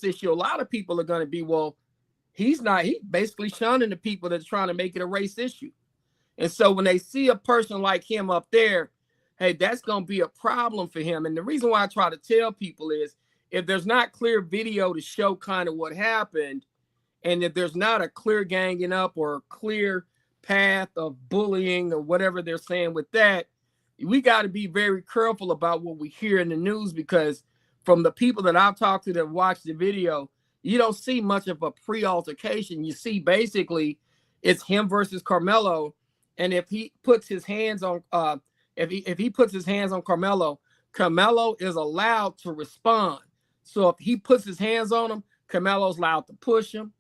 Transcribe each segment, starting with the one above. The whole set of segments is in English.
issue, a lot of people are going to be, well, he's basically shunning the people that's trying to make it a race issue. And so when they see a person like him up there, hey, that's going to be a problem for him. And the reason why I try to tell people is if there's not clear video to show kind of what happened, and if there's not a clear ganging up or a clear path of bullying or whatever they're saying with that, we got to be very careful about what we hear in the news, because from the people that I've talked to that watched the video, you don't see much of a pre-altercation. You see basically it's him versus Karmelo. And if he puts his hands on if he puts his hands on Karmelo, Karmelo is allowed to respond. So if he puts his hands on him, Carmelo's allowed to push him,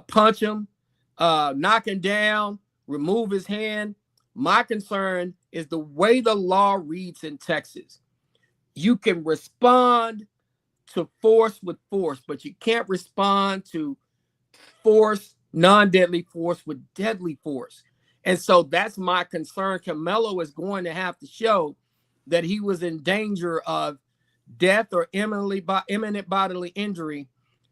punch him, knock him down, remove his hand. My concern is the way the law reads in Texas. You can respond to force with force, but you can't respond to force, non-deadly force with deadly force. And so that's my concern. Karmelo is going to have to show that he was in danger of death or imminent bodily injury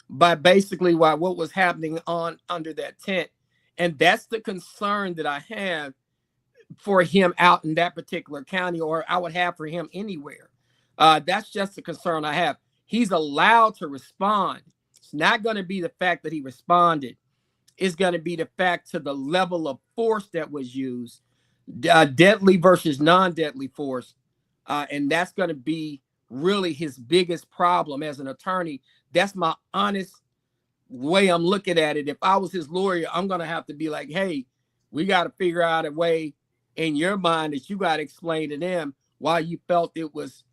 by basically what was happening under that tent. And that's the concern that I have for him out in that particular county, or I would have for him anywhere. That's just the concern I have. He's allowed to respond. It's not going to be the fact that he responded. It's going to be the fact to the level of force that was used, deadly versus non-deadly force. And that's going to be really his biggest problem as an attorney. That's my honest way I'm looking at it. If I was his lawyer, I'm going to have to be like, hey, we got to figure out a way in your mind that you got to explain to them why you felt it was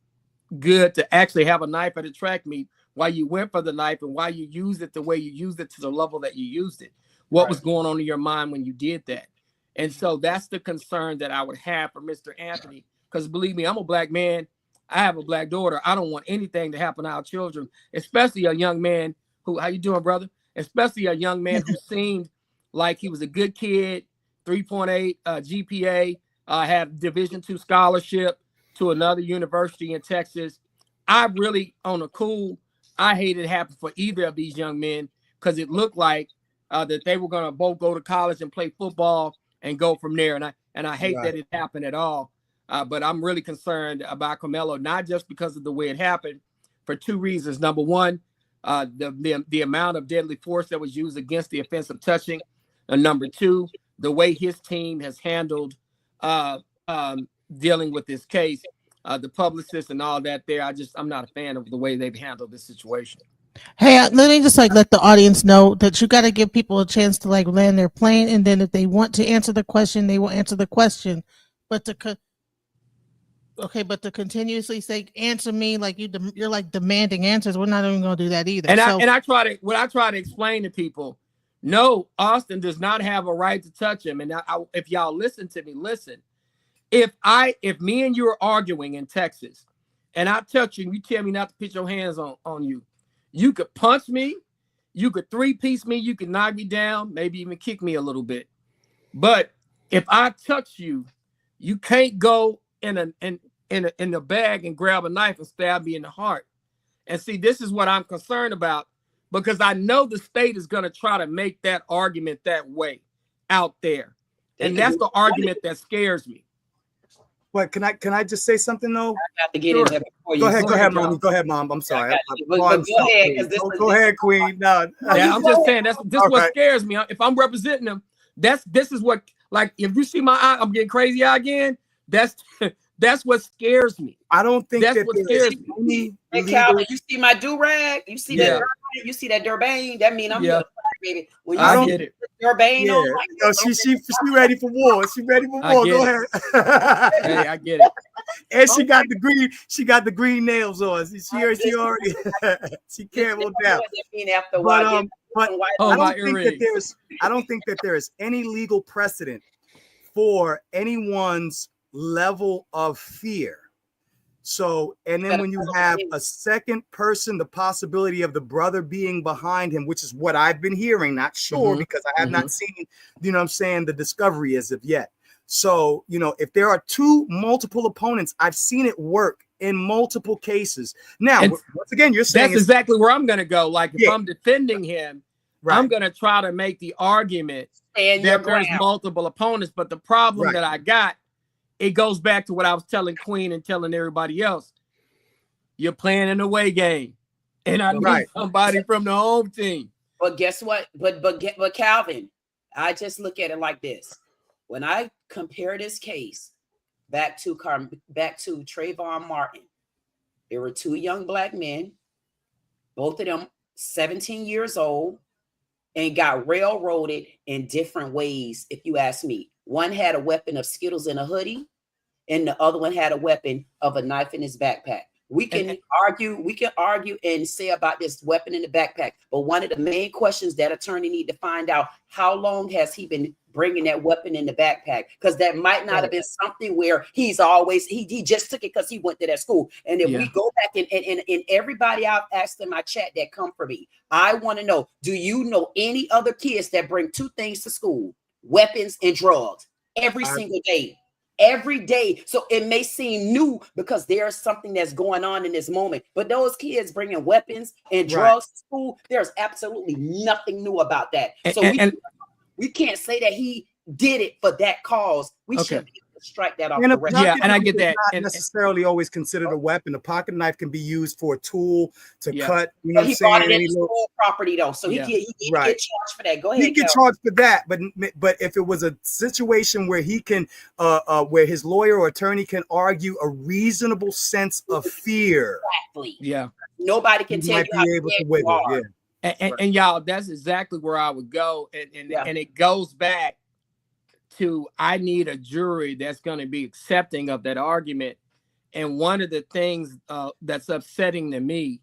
good to actually have a knife at a track meet, why you went for the knife, and why you used it the way you used it to the level that you used it. What was going on in your mind when you did that? And so that's the concern that I would have for Mr. Anthony, because believe me, I'm a black man. I have a black daughter. I don't want anything to happen to our children, especially a young man who, how you doing, brother? Especially a young man who seemed like he was a good kid, 3.8 GPA, had Division II scholarship to another university in Texas. I really, on a cool, I hate it happen for either of these young men, because it looked like that they were going to both go to college and play football and go from there. And I hate that it happened at all. But I'm really concerned about Karmelo, not just because of the way it happened, for two reasons. Number one, the amount of deadly force that was used against the offense of touching. And number two, the way his team has handled dealing with this case, the publicist and all that there. I'm not a fan of the way they've handled this situation. Hey, let me just let the audience know that you got to give people a chance to land their plane, and then if they want to answer the question, they will answer the question. But to continuously say answer me like you're like demanding answers, we're not even going to do that either. And I try to explain to people, no, Austin does not have a right to touch him. And if y'all listen to me, listen. If me and you are arguing in Texas, and I touch you, and you tell me not to put your hands on you. You could punch me, you could three-piece me, you could knock me down, maybe even kick me a little bit. But if I touch you, you can't go in the bag and grab a knife and stab me in the heart. And see, this is what I'm concerned about, because I know the state is going to try to make that argument that way out there. And that's the argument that scares me. What can I just say something though? I have to get in there before you. Go ahead, Mom. Go ahead, Mom. I'm sorry. Go ahead, go ahead, Queen. No, yeah, I'm just saying this what scares me. If I'm representing them, this is what, like, if you see my eye, I'm getting crazy eye again. That's what scares me. I don't think that's what scares me. Hey, Calvin, you see my do-rag? You see that? You see that Durbane? That mean I'm here, baby. When you I get it. Durbane on, like, no, she ready for war. She ready for war. Go ahead. Hey, I get it. And she got the green nails on. She already she camel down. But I don't think that there is any legal precedent for anyone's level of fear. So, and then when you have a second person, the possibility of the brother being behind him, which is what I've been hearing, not sure because I have not seen, the discovery as of yet. So, if there are two multiple opponents, I've seen it work in multiple cases. Now, once again, you're saying that's exactly where I'm going to go. Like if I'm defending him, right. I'm going to try to make the argument and that there's multiple opponents. But the problem that I got, it goes back to what I was telling Queen and telling everybody else. You're playing an away game, and I need somebody from the home team. But guess what? But Calvin, I just look at it like this. When I compare this case back to Trayvon Martin, there were two young black men, both of them 17 years old, and got railroaded in different ways, if you ask me. One had a weapon of Skittles in a hoodie, and the other one had a weapon of a knife in his backpack. We can argue and say about this weapon in the backpack, but one of the main questions that attorney need to find out, how long has he been bringing that weapon in the backpack? Because that might not have been something where he's always, he just took it because he went to that school. And if we go back and everybody I've asked in my chat that come for me, I want to know, do you know any other kids that bring two things to school, weapons and drugs, every single day? Every day. So it may seem new because there's something that's going on in this moment, but those kids bringing weapons and drugs to school, there's absolutely nothing new about that. So we can't say that he did it for that cause. We should be able to strike that off. And and I get that. Not necessarily always considered a weapon. A pocket knife can be used for a tool to cut. You know, he bought it in school property though, so he get charged for that. Go ahead. He get charged for that, but if it was a situation where he can, where his lawyer or attorney can argue a reasonable sense of fear, nobody can tell you how able to wiggle. And y'all, that's exactly where I would go, and it goes back to, I need a jury that's going to be accepting of that argument. And one of the things that's upsetting to me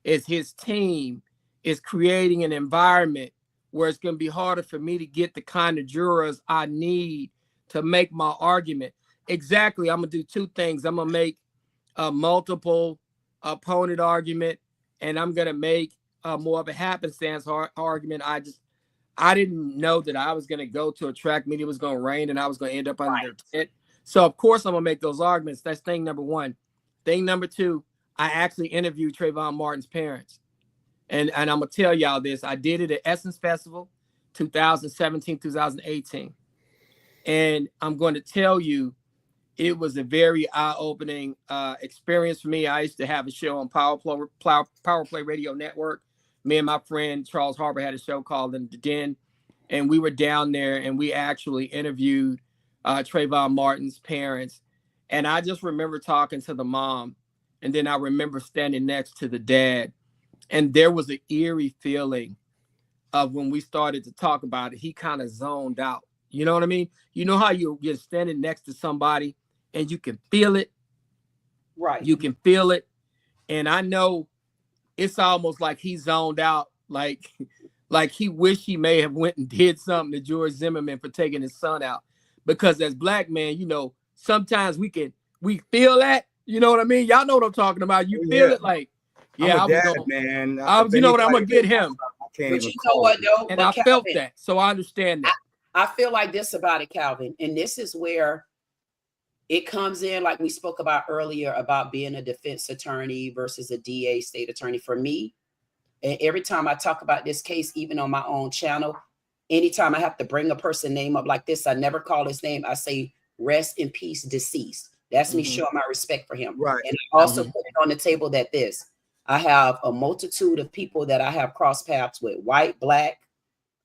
is his team is creating an environment where it's going to be harder for me to get the kind of jurors I need to make my argument. Exactly. I'm going to do two things. I'm going to make a multiple opponent argument, and I'm going to make more of a happenstance argument. I didn't know that I was going to go to a track meet. It was going to rain and I was going to end up under their tent. So of course I'm going to make those arguments. That's thing number one. Thing number two, I actually interviewed Trayvon Martin's parents. And I'm going to tell y'all this. I did it at Essence Festival, 2017, 2018. And I'm going to tell you, it was a very eye-opening experience for me. I used to have a show on Power Play Radio Network. Me and my friend Charles Harper had a show called The Den, and we were down there and we actually interviewed Trayvon Martin's parents. And I just remember talking to the mom, and then I remember standing next to the dad, and there was an eerie feeling of when we started to talk about it, he kind of zoned out. You know what I mean? You know how you're standing next to somebody and you can feel it? Right. You can feel it. And I know it's almost like he zoned out, like he wished he may have went and did something to George Zimmerman for taking his son out. Because as black men, you know, sometimes we feel that, you know what I mean? Y'all know what I'm talking about. You feel it like, I'm a dad, man. You know what, I'm gonna get him. But you know what though? And I felt that, so I understand that. I feel like this about it, Calvin, and this is where it comes in, like we spoke about earlier, about being a defense attorney versus a DA, state attorney. For me, and every time I talk about this case, even on my own channel, anytime I have to bring a person name up like this, I never call his name. I say, rest in peace, deceased. That's me showing my respect for him. Right. And I also put it on the table that I have a multitude of people that I have crossed paths with, white, black,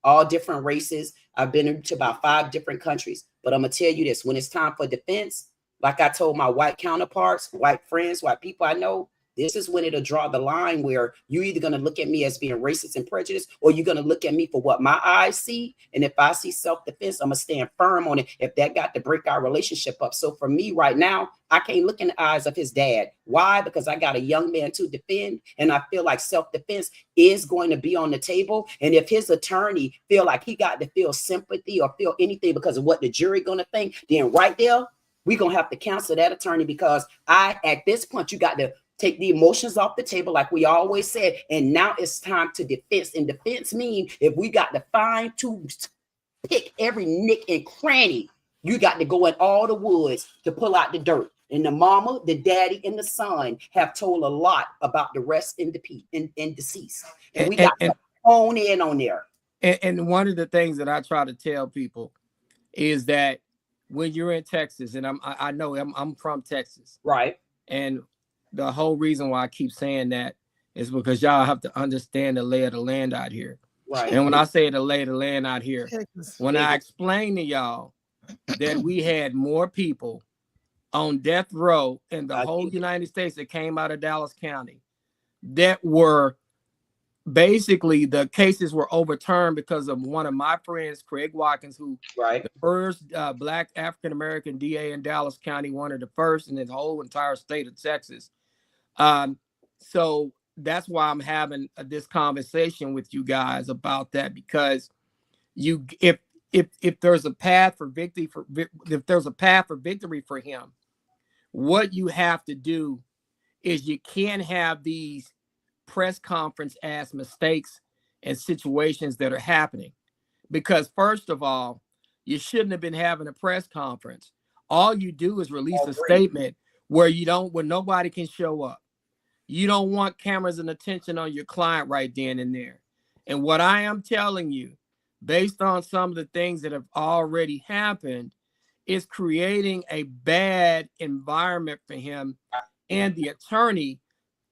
all different races. I've been to about 5 different countries. But I'm going to tell you this, when it's time for defense, like I told my white counterparts, white friends, white people I know, this is when it'll draw the line where you're either going to look at me as being racist and prejudiced, or you're going to look at me for what my eyes see. And if I see self-defense, I'm going to stand firm on it if that got to break our relationship up. So for me right now, I can't look in the eyes of his dad. Why? Because I got a young man to defend, and I feel like self-defense is going to be on the table. And if his attorney feel like he got to feel sympathy or feel anything because of what the jury going to think, then right there, we're going to have to cancel that attorney, because at this point, you got to take the emotions off the table, like we always said, and now it's time to defense. And defense means if we got to find to pick every nick and cranny, you got to go in all the woods to pull out the dirt. And the mama, the daddy, and the son have told a lot about the rest in the deceased. And we got to hone in on there. And one of the things that I try to tell people is that when you're in Texas, and I know I'm from Texas, right? And the whole reason why I keep saying that is because y'all have to understand the lay of the land out here. Right. And when I say the lay of the land out here, when I explain to y'all that we had more people on death row in the whole United States that came out of Dallas County that were basically, the cases were overturned because of one of my friends, Craig Watkins, who the first Black African-American DA in Dallas County, one of the first in the whole entire state of Texas. So that's why I'm having this conversation with you guys about that, because if there's a path for victory for him, what you have to do is you can't have these press conference ass mistakes and situations that are happening, because first of all, you shouldn't have been having a press conference. All you do is release a statement where nobody can show up. You don't want cameras and attention on your client right then and there. And what I am telling you, based on some of the things that have already happened, is creating a bad environment for him and the attorney,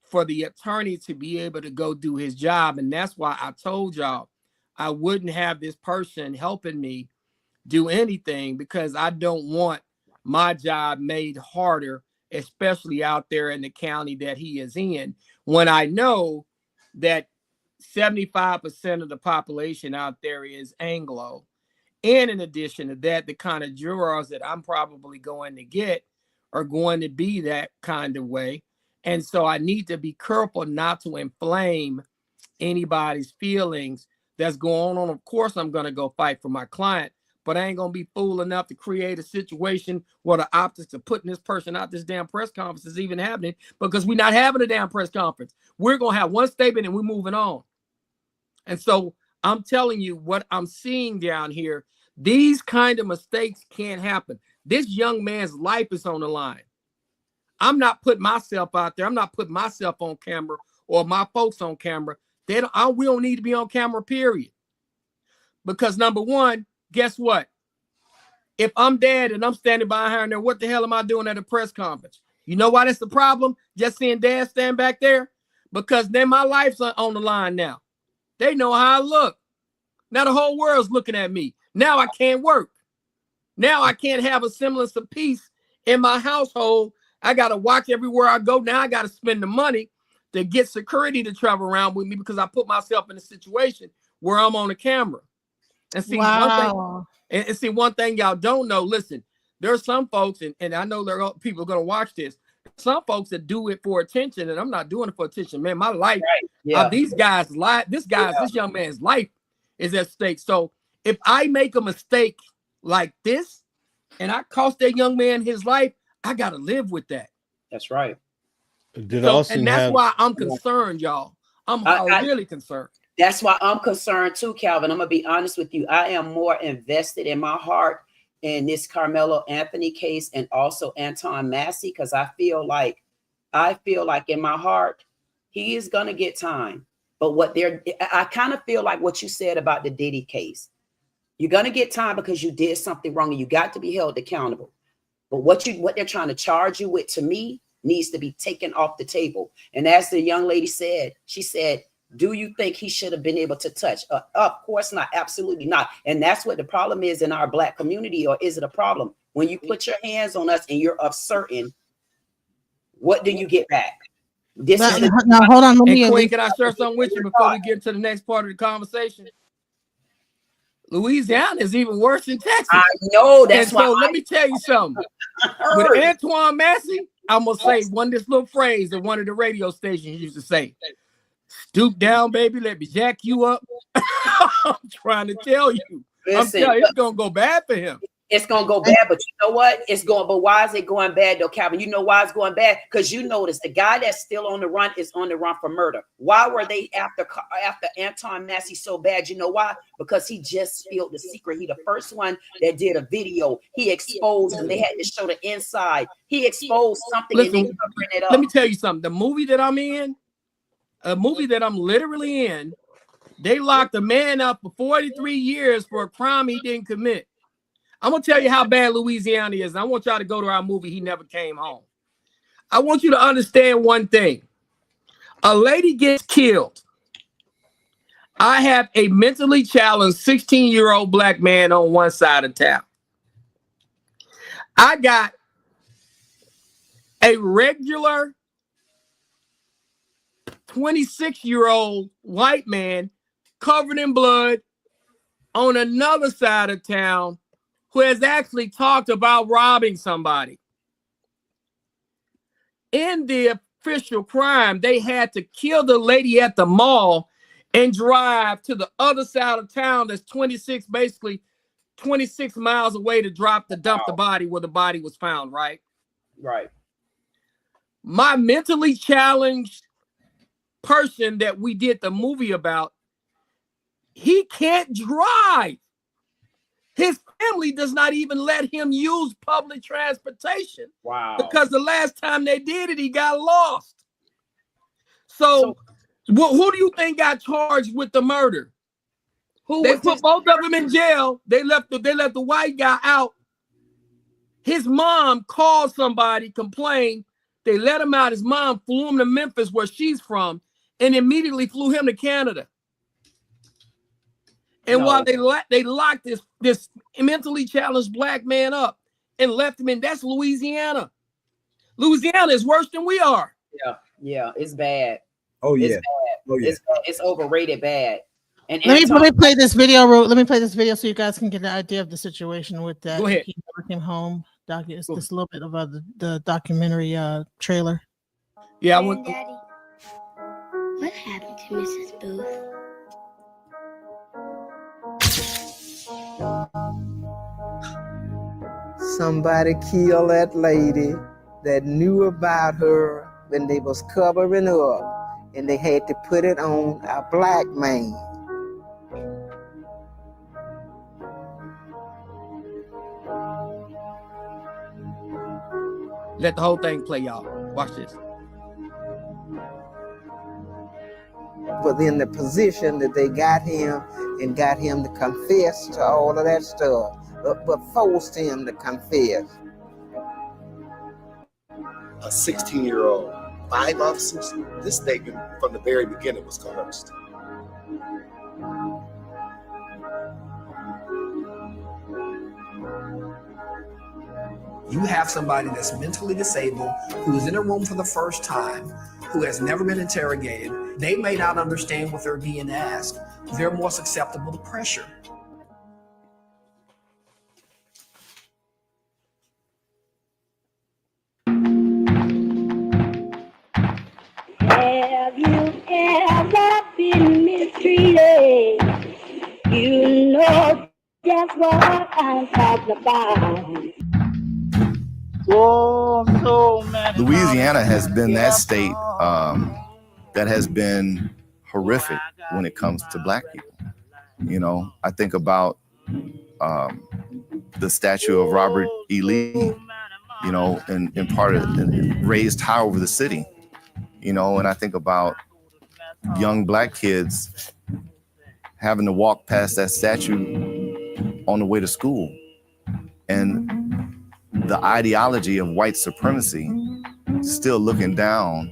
for the attorney to be able to go do his job. And that's why I told y'all I wouldn't have this person helping me do anything, because I don't want my job made harder, especially out there in the county that he is in, when I know that 75% of the population out there is Anglo. And in addition to that, the kind of jurors that I'm probably going to get are going to be that kind of way. And so I need to be careful not to inflame anybody's feelings that's going on. Of course, I'm going to go fight for my client, but I ain't going to be fool enough to create a situation where the optics of putting this person out this damn press conference is even happening, because we're not having a damn press conference. We're going to have one statement and we're moving on. And so I'm telling you what I'm seeing down here. These kind of mistakes can't happen. This young man's life is on the line. I'm not putting myself out there. I'm not putting myself on camera or my folks on camera. We don't need to be on camera, period. Because number one, guess what? If I'm dead and I'm standing behind there, what the hell am I doing at a press conference? You know why that's the problem? Just seeing dad stand back there? Because then my life's on the line now. They know how I look. Now the whole world's looking at me. Now I can't work. Now I can't have a semblance of peace in my household. I got to watch everywhere I go. Now I got to spend the money to get security to travel around with me, because I put myself in a situation where I'm on the camera. And see, one thing y'all don't know, listen, there's some folks, and I know there are people going to watch this, some folks that do it for attention, and I'm not doing it for attention, man. My life, these guys' life, this young man's life is at stake. So if I make a mistake like this and I cost that young man his life, I got to live with that. That's right. And that's why I'm concerned, y'all. I'm really concerned. That's why I'm concerned too, Calvin. I'm going to be honest with you. I am more invested in my heart in this Karmelo Anthony case and also Anton Massey, because I feel like in my heart, he is going to get time. But I kind of feel like what you said about the Diddy case. You're going to get time because you did something wrong and you got to be held accountable. But what they're trying to charge you with, to me, needs to be taken off the table. And as the young lady said, she said, do you think he should have been able to touch? Of course not. Absolutely not. And that's what the problem is in our Black community. Or is it a problem? When you put your hands on us and you're uncertain, what do you get back? Now, hold on. Queen, can I share something with you before we get to the next part of the conversation? Louisiana is even worse than Texas. I know. That's why. So let me tell you something. With Antoine Massey, I'm going to say this little phrase that one of the radio stations used to say. Stoop down, baby. Let me jack you up. I'm trying to tell you. Listen, it's going to go bad for him. It's gonna go bad, but you know what? It's going. But why is it going bad though, Calvin? You know why it's going bad? Because you notice the guy that's still on the run is on the run for murder. Why were they after Anton Massey so bad? You know why? Because he just spilled the secret. He the first one that did a video. He exposed, and they had to show the inside. He exposed something. Listen, and they covering it up. Let me tell you something. The movie that I'm in, a movie that I'm literally in, they locked a man up for 43 years for a crime he didn't commit. I'm going to tell you how bad Louisiana is. I want y'all to go to our movie, He Never Came Home. I want you to understand one thing. A lady gets killed. I have a mentally challenged 16-year-old black man on one side of town. I got a regular 26-year-old white man covered in blood on another side of town who has actually talked about robbing somebody. In the official crime, they had to kill the lady at the mall and drive to the other side of town that's 26 miles away to dump the body where the body was found, right? Right. My mentally challenged person that we did the movie about, he can't drive. His family does not even let him use public transportation. Wow. Because the last time they did it, he got lost. So who do you think got charged with the murder? They put both of them in jail. They let the white guy out. His mom called somebody, complained. They let him out. His mom flew him to Memphis, where she's from, and immediately flew him to Canada. And while they locked this mentally challenged black man up and left him in, that's Louisiana. Louisiana is worse than we are. Yeah, it's bad. Oh yeah, it's bad. Oh yeah, it's overrated bad. And let me play this video. Let me play this video so you guys can get an idea of the situation with that. Go ahead. He Never Came Home. It's just a little bit of the documentary trailer. Yeah, Daddy, what happened to Mrs. Booth? Somebody killed that lady that knew about her when they was covering up, and they had to put it on a black man. Let the whole thing play, y'all. Watch this. But in the position that they got him and got him to confess to all of that stuff, but forced him to confess. A 16-year-old, 5 officers. This statement from the very beginning was coerced. You have somebody that's mentally disabled, who's in a room for the first time, who has never been interrogated. They may not understand what they're being asked. They're more susceptible to pressure. Have you ever been mistreated? You know just what I'm talking about. Louisiana has been that state that has been horrific when it comes to black people. You know, I think about the statue of Robert E. Lee, you know, and part of raised high over the city, you know, and I think about young black kids having to walk past that statue on the way to school. And the ideology of white supremacy still looking down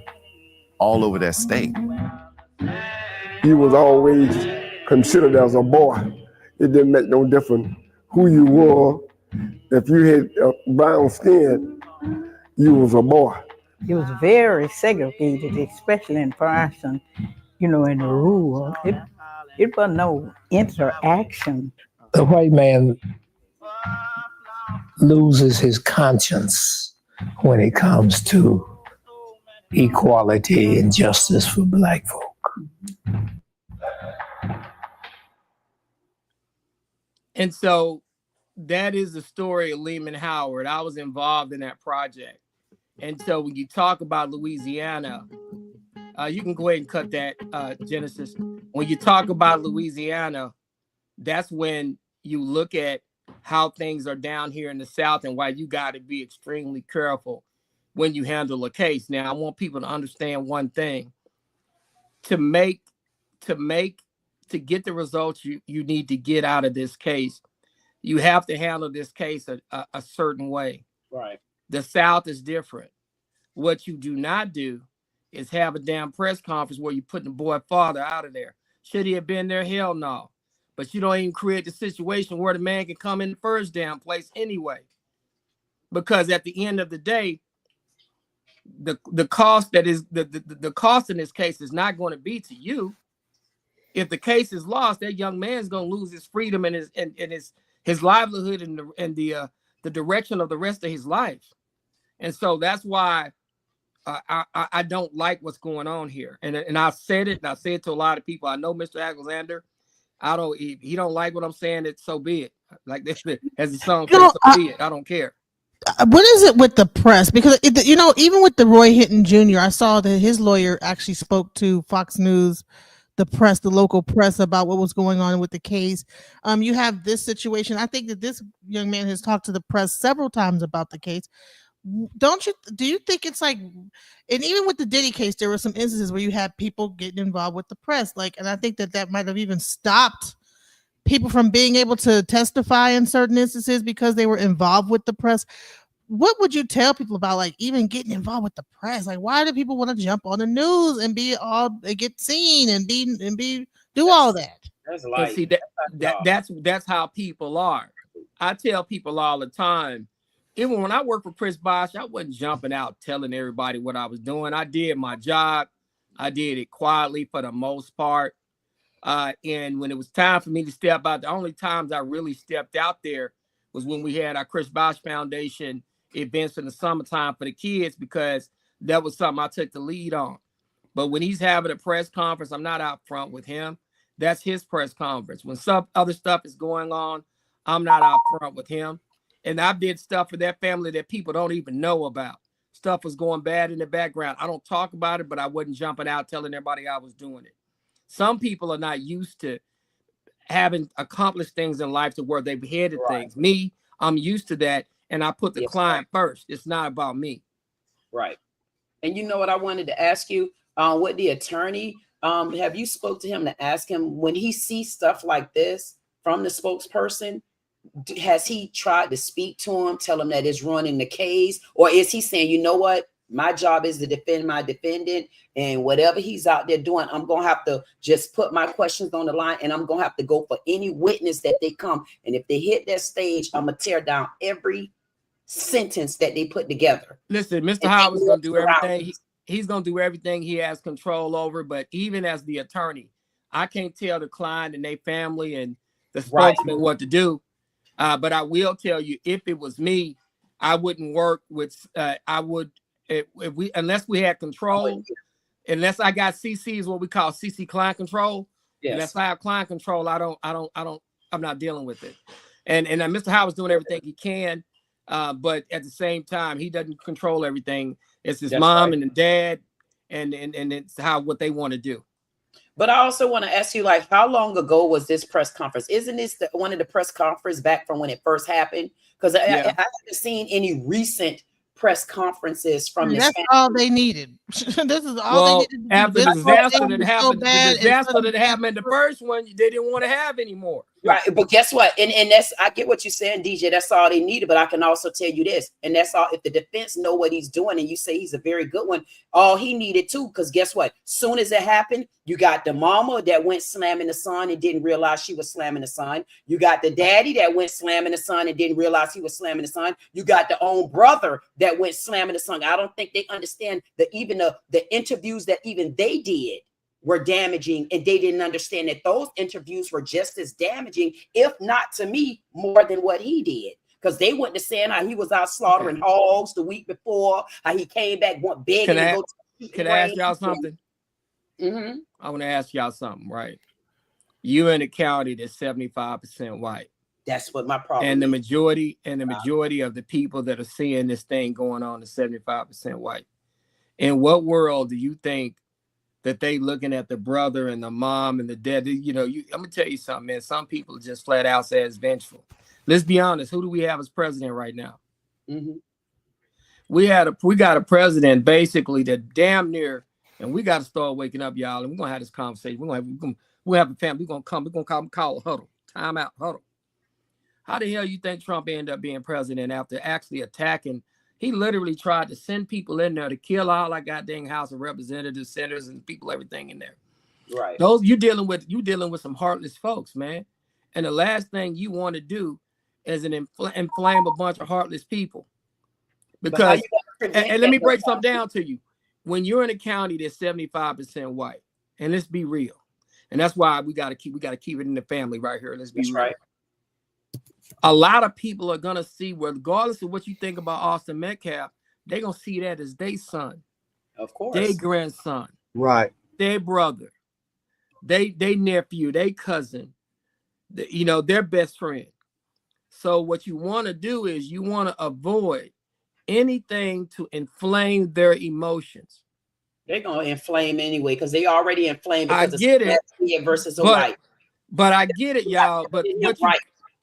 all over that state. You was always considered as a boy. It didn't make no difference who you were. If you had brown skin, you was a boy. It was very segregated, especially in person, you know, in the rural. It was no interaction. The white man loses his conscience when it comes to equality and justice for black folk. And so that is the story of Lehman Howard. I was involved in that project. And so when you talk about Louisiana, you can go ahead and cut that, Genesis. When you talk about Louisiana, that's when you look at how things are down here in the South and why you got to be extremely careful when you handle a case. Now, I want people to understand one thing. To get the results you need to get out of this case, you have to handle this case a certain way. Right. The South is different. What you do not do is have a damn press conference where you're putting the boy father out of there. Should he have been there? Hell no. But you don't even create the situation where the man can come in the first damn place anyway. Because at the end of the day, the cost that is the cost in this case is not going to be to you. If the case is lost, that young man's going to lose his freedom and his livelihood and the direction of the rest of his life. And so that's why I don't like what's going on here. And I said it, and I say it to a lot of people. I know Mr. Alexander. He don't like what I'm saying. It's so be it. Like this, as the song says, so be it. I don't care. What is it with the press? Because even with the Roy Hinton Jr., I saw that his lawyer actually spoke to Fox News, the press, the local press, about what was going on with the case. You have this situation. I think that this young man has talked to the press several times about the case. Do you think it's like, and even with the Diddy case, there were some instances where you had people getting involved with the press, and I think that might have even stopped people from being able to testify in certain instances because they were involved with the press. What would you tell people about even getting involved with the press? Why do people want to jump on the news and get seen and do all that? And see, that's how people are. I tell people all the time, even when I worked for Chris Bosh, I wasn't jumping out telling everybody what I was doing. I did my job. I did it quietly for the most part. And when it was time for me to step out, the only times I really stepped out there was when we had our Chris Bosh Foundation events in the summertime for the kids, because that was something I took the lead on. But when he's having a press conference, I'm not out front with him. That's his press conference. When some other stuff is going on, I'm not out front with him. And I did stuff for that family that people don't even know about. Stuff was going bad in the background. I don't talk about it, but I wasn't jumping out telling everybody I was doing it. Some people are not used to having accomplished things in life to where they've headed things. Me, I'm used to that, and I put the client first. It's not about me. Right. And you know what I wanted to ask you? With the attorney, have you spoke to him to ask him when he sees stuff like this from the spokesperson? Has he tried to speak to him, tell him that it's running the case? Or is he saying, you know what? My job is to defend my defendant, and whatever he's out there doing, I'm going to have to just put my questions on the line, and I'm going to have to go for any witness that they come. And if they hit that stage, I'm going to tear down every sentence that they put together. Listen, Mr. Howard's going to do everything. He's going to do everything he has control over. But even as the attorney, I can't tell the client and their family and the spokesman what to do. But I will tell you, if it was me, I wouldn't work with. Unless we had control, unless I got CCs, what we call CC client control. Yes. Unless I have client control, I'm not dealing with it. And Mr. Howard's doing everything he can, but at the same time, he doesn't control everything. It's his mom and dad, and it's what they want to do. But I also want to ask you, how long ago was this press conference? Isn't this one of the press conferences back from when it first happened? Because I haven't seen any recent press conferences from this. That's all they needed. This is all they needed. After the disaster that happened, the first one, they didn't want to have anymore. Right, but guess what? And that's, I get what you're saying, DJ. That's all they needed. But I can also tell you this, and that's all. If the defense know what he's doing, and you say he's a very good one, all he needed too. Because guess what? Soon as it happened, you got the mama that went slamming the son and didn't realize she was slamming the son. You got the daddy that went slamming the son and didn't realize he was slamming the son. You got the own brother that went slamming the son. I don't think they understand that even the interviews that even they did were damaging, and they didn't understand that those interviews were just as damaging, if not to me, more than what he did. Because they went to saying how he was out slaughtering hogs the week before, how he came back begging to go to. Can I ask y'all something? Mm-hmm. I want to ask y'all something, right? You in a county that's 75% white. That's what my problem and the is. majority of the people that are seeing this thing going on is 75% white. In what world do you think that they looking at the brother and the mom and the dad? I'm gonna tell you something, man. Some people just flat out say it's vengeful. Let's be honest. Who do we have as president right now? Mm-hmm. We got a president basically that damn near, and we got to start waking up, y'all. And we're gonna have this conversation. We'll have a family. We're gonna call a huddle, time out, huddle. How the hell you think Trump ended up being president after actually attacking? He literally tried to send people in there to kill all our goddamn House of Representatives, senators, and people, everything in there. Right. Those you dealing with some heartless folks, man. And the last thing you want to do is inflame a bunch of heartless people. Because and let me break something down to you. When you're in a county that's 75% white, and let's be real, and that's why we gotta keep it in the family right here. Let's be real. Right. A lot of people are gonna see, regardless of what you think about Austin Metcalf, they're gonna see that as their son, of course, their grandson, right, their brother, they nephew, their cousin, their best friend. So what you want to do is you want to avoid anything to inflame their emotions. They're gonna inflame anyway because they already inflamed because I get it versus a white. But I get it, y'all. But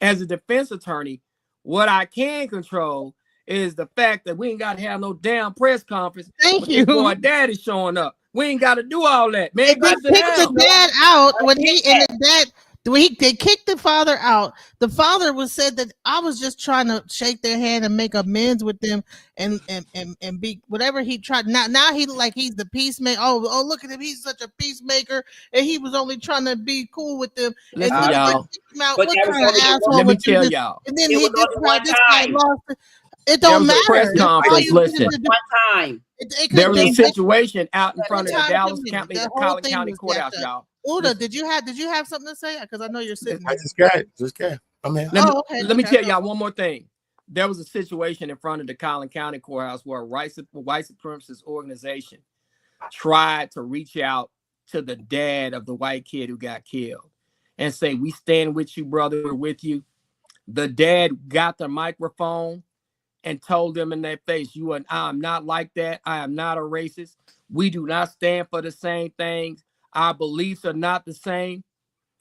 as a defense attorney, what I can control is the fact that we ain't got to have no damn press conference. Thank you. Boy, daddy's showing up. We ain't got to do all that, man. They kicked the dad out they kicked the father out. The father said that I was just trying to shake their hand and make amends with them and be whatever he tried. Now he like he's the peacemaker. Oh, look at him, he's such a peacemaker, and he was only trying to be cool with them. Listen, y'all. What kind of asshole? Let me tell y'all. And then this guy lost. It don't matter. Press conference. Listen, one time. There was a situation out in front of the Dallas County, the Collin County Courthouse, y'all. Uda, did you have something to say? Because I know you're sitting. I just got it. I mean, let me tell y'all one more thing. There was a situation in front of the Collin County Courthouse where a white supremacist organization tried to reach out to the dad of the white kid who got killed and say, "We stand with you, brother. We're with you." The dad got the microphone and told them in their face, I am not like that. I am not a racist. We do not stand for the same things. Our beliefs are not the same.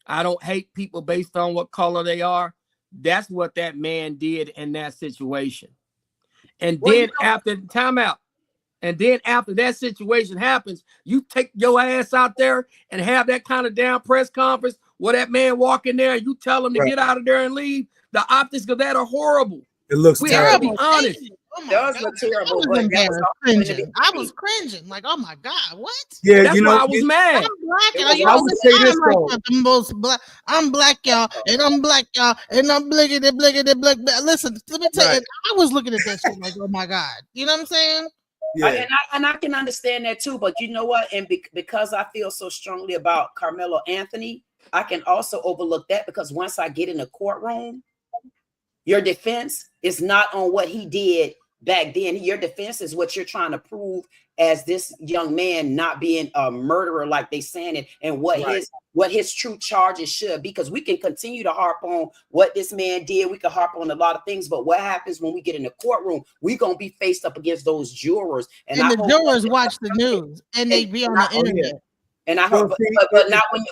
I don't hate people based on what color they are. That's what that man did in that situation. And then after timeout, and then after that situation happens, you take your ass out there and have that kind of damn press conference where that man walk in there and you tell him to get out of there and leave. The optics of that are horrible. It looks terrible. We gotta be honest. Those were terrible. I was cringing. Like, oh my God, what? Yeah, that's why I was mad. I'm black. I would say this though. I'm black, y'all, and I'm black, y'all, and I'm bliggity. Listen, let me tell you, I was looking at that shit like, oh my God. You know what I'm saying? Yeah. And I can understand that too. But you know what? And because I feel so strongly about Karmelo Anthony, I can also overlook that because once I get in the courtroom, your defense is not on what he did back then. Your defense is what you're trying to prove as this young man not being a murderer like they saying it, and what his true charges should be. Because we can continue to harp on what this man did. We can harp on a lot of things, but what happens when we get in the courtroom? We're gonna be faced up against those jurors, and the jurors watch the news and they be on the internet. And I hope,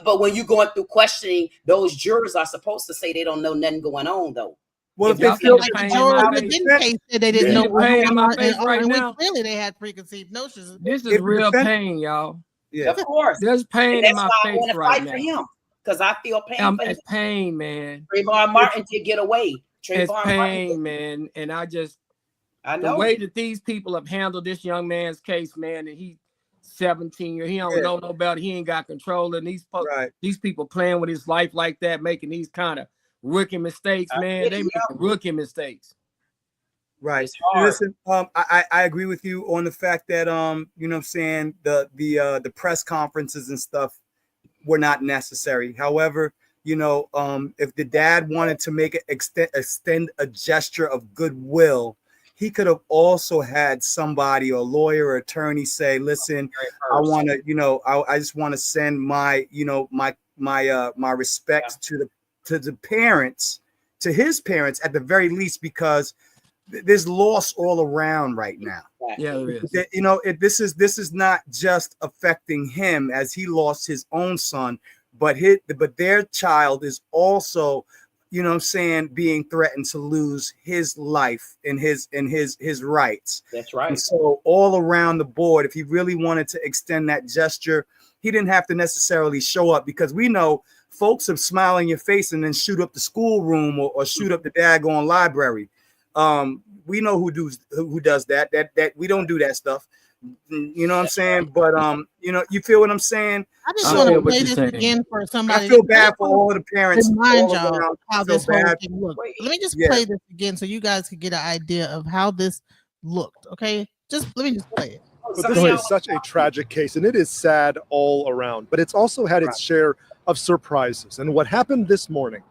but when you're going through questioning, those jurors are supposed to say they don't know nothing going on, though. Well, if they feel like the jurors in the case said they didn't know what was going on, right now. Clearly, they had preconceived notions. This is real pain, y'all. Yeah, of course. There's pain in my face right now. For him because I feel pain. It's pain, man. Trayvon Martin did get away. It's pain, man, and I know the way that these people have handled this young man's case, man, and he's 17 years. He don't know no better. He ain't got control, and these people playing with his life like that, making these kind of rookie mistakes, man. They make rookie mistakes. Right. Listen, I agree with you on the fact that you know what I'm saying, the press conferences and stuff were not necessary. However, you know, if the dad wanted to extend a gesture of goodwill, he could have also had somebody, a lawyer or attorney, say, listen, I want to, you know, I just want to send my, you know, my respects to the parents, to his parents at the very least, because there's loss all around right now. Yeah, there is. You know, this is not just affecting him as he lost his own son, but their child is also, you know what I'm saying, being threatened to lose his life and his rights. That's right. And so all around the board, if he really wanted to extend that gesture, he didn't have to necessarily show up, because we know folks have smile in your face and then shoot up the schoolroom or shoot up the daggone library. We know who does that. That we don't do that stuff. You know what I'm saying? But you know, you feel what I'm saying? I just want to play this again for somebody. I feel bad for all the parents. Remind y'all how this whole thing looked. Let me just play this again so you guys can get an idea of how this looked. Okay, let me just play it. But this is such a tragic case, and it is sad all around. But it's also had its share of surprises, and what happened this morning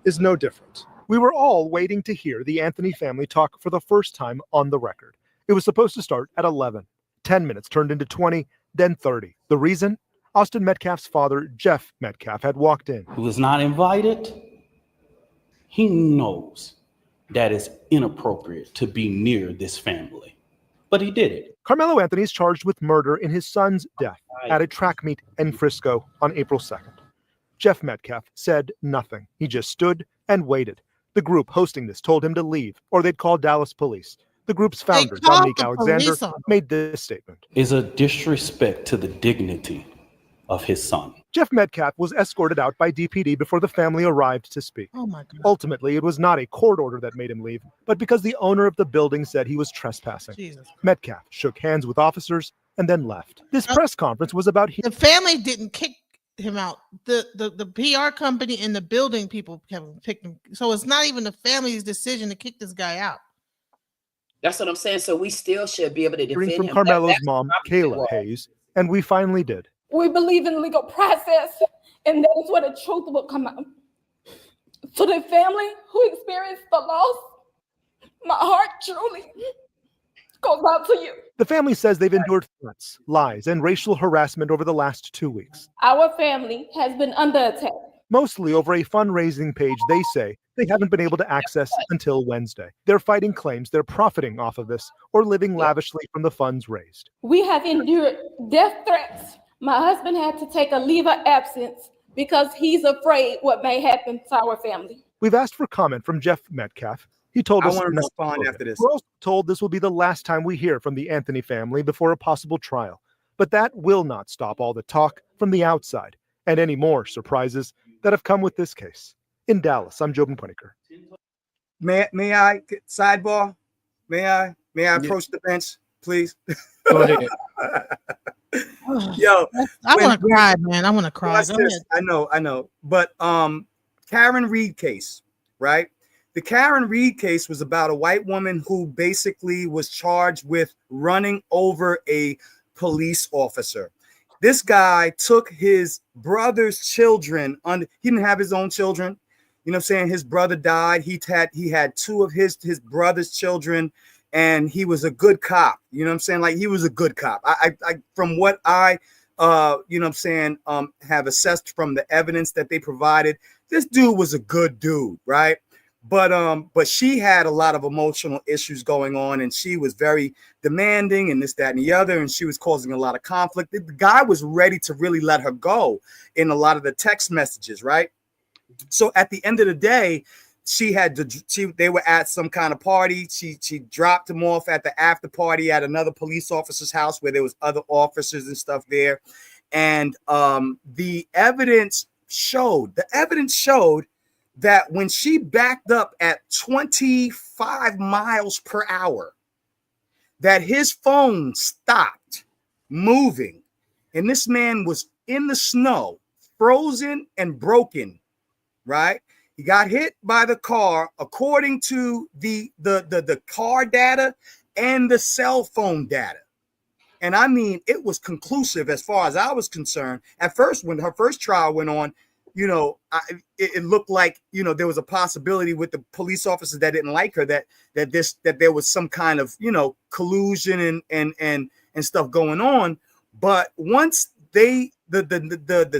is no different. We were all waiting to hear the Anthony family talk for the first time on the record. It was supposed to start at 11. 10 minutes turned into 20, then 30. The reason? Austin Metcalf's father, Jeff Metcalf, had walked in. Who was not invited. He knows that it's inappropriate to be near this family, but he did it. Karmelo Anthony is charged with murder in his son's death at a track meet in Frisco on April 2nd. Jeff Metcalf said nothing. He just stood and waited. The group hosting this told him to leave, or they'd call Dallas police. The group's founder, Dominique Alexander, made this statement. Is a disrespect to the dignity of his son. Jeff Metcalf was escorted out by DPD before the family arrived to speak. Oh my God. Ultimately, it was not a court order that made him leave, but because the owner of the building said he was trespassing. Jesus. Metcalf shook hands with officers and then left. This press conference was about the family didn't kick him out. The PR company and the building people picked him. So it's not even the family's decision to kick this guy out. That's what I'm saying. So we still should be able to defend hearing from him. Carmelo's mom, Kayla Hayes, and we finally did. We believe in legal process, and that is where the truth will come out. To the family who experienced the loss, my heart truly goes out to you. The family says they've endured threats, lies, and racial harassment over the last 2 weeks. Our family has been under attack. Mostly over a fundraising page they say they haven't been able to access until Wednesday. They're fighting claims they're profiting off of this or living lavishly from the funds raised. We have endured death threats. My husband had to take a leave of absence because he's afraid what may happen to our family. We've asked for comment from Jeff Metcalf. He told us I want to respond after this. We're also told this will be the last time we hear from the Anthony family before a possible trial. But that will not stop all the talk from the outside and any more surprises that have come with this case. In Dallas, I'm Jobin Pueniker. May I sidebar? May I approach the bench, please? Go ahead. Yo, I want to cry, man. I want to cry. I know. But Karen Reed case, right? The Karen Reed case was about a white woman who basically was charged with running over a police officer. This guy took his brother's children he didn't have his own children. You know what I'm saying? His brother died. He had two of his brother's children, and he was a good cop. You know what I'm saying? Like, he was a good cop. I from what I you know what I'm saying, have assessed from the evidence that they provided, this dude was a good dude, right? But she had a lot of emotional issues going on, and she was very demanding and this, that, and the other, and she was causing a lot of conflict. The guy was ready to really let her go in a lot of the text messages, right? So at the end of the day, they were at some kind of party. She dropped him off at the after party at another police officer's house where there was other officers and stuff there. And the evidence showed that when she backed up at 25 miles per hour, that his phone stopped moving, and this man was in the snow, frozen and broken, right? He got hit by the car, according to the car data and the cell phone data. And I mean, it was conclusive as far as I was concerned. At first, when her first trial went on, you know, it looked like, you know, there was a possibility with the police officers that didn't like her that there was some kind of, you know, collusion and stuff going on. But once the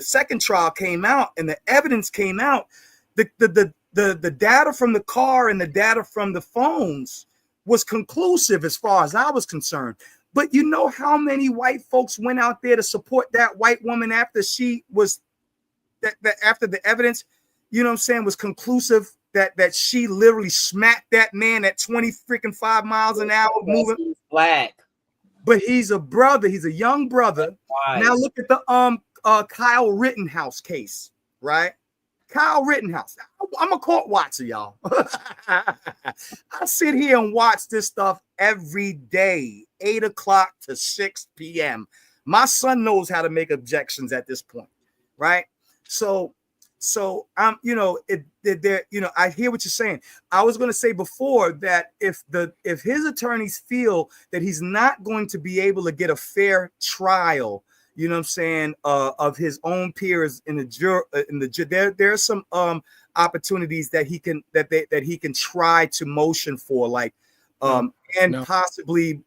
second trial came out and the evidence came out, the the data from the car and the data from the phones was conclusive as far as I was concerned. But you know how many white folks went out there to support that white woman after she was that after the evidence, you know what I'm saying, was conclusive that she literally smacked that man at 25 miles an hour moving. He's black. But he's a brother, he's a young brother. Right. Now look at the Kyle Rittenhouse case, right? Kyle Rittenhouse. I'm a court watcher, y'all. I sit here and watch this stuff every day, 8 o'clock to 6 p.m. My son knows how to make objections at this point, right? So I'm, you know, I hear what you're saying. I was going to say before that if his attorneys feel that he's not going to be able to get a fair trial, you know what I'm saying, of his own peers in there are some opportunities that he can try to motion for, like possibly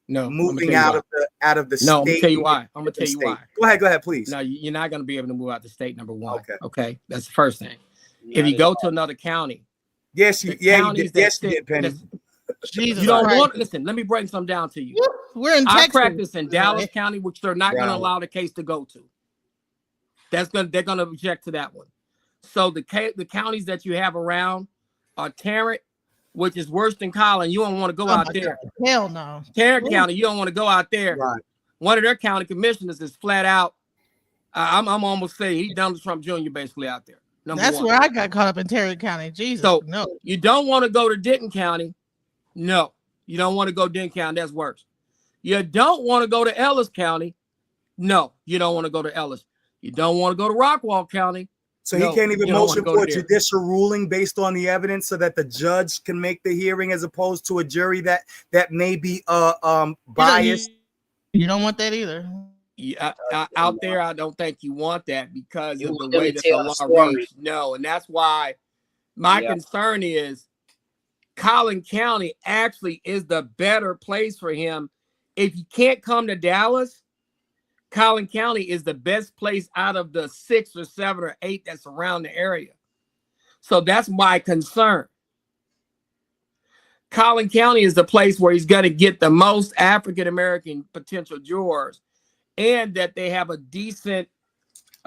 moving out of the state. No, I'm gonna tell you why. I'm gonna tell you why. Go ahead, please. No, you're not gonna be able to move out the state. Number one. Okay, that's the first thing. If you go to another county, yes, you did, Penny. Jesus, you don't want. Listen, let me break something down to you. We're in Texas. I practice in Dallas County, which they're not going to allow the case to go to. They're going to object to that one. So the counties that you have around are Tarrant, which is worse than Collin. You don't want to go out there. Hell no. Tarrant County, you don't want to go out there. Right. One of their county commissioners is flat out. I'm almost saying he's Donald Trump Jr. basically out there. That's where I got caught up in Tarrant County. Jesus. So no, you don't want to go to Denton County. No, you don't want to go Denton County. That's worse. You don't want to go to Ellis County. No, you don't want to go to Ellis. You don't want to go to Rockwall County. So he can't even motion for a judicial ruling based on the evidence so that the judge can make the hearing as opposed to a jury that may be biased. You don't want that either. Yeah, out there, I don't think you want that because of the way that the law reads. No, and that's why my concern is Collin County actually is the better place for him. If you can't come to Dallas, Collin County is the best place out of the 6 or 7 or 8 that's around the area. So that's my concern. Collin County is the place where he's going to get the most African-American potential jurors, and that they have a decent,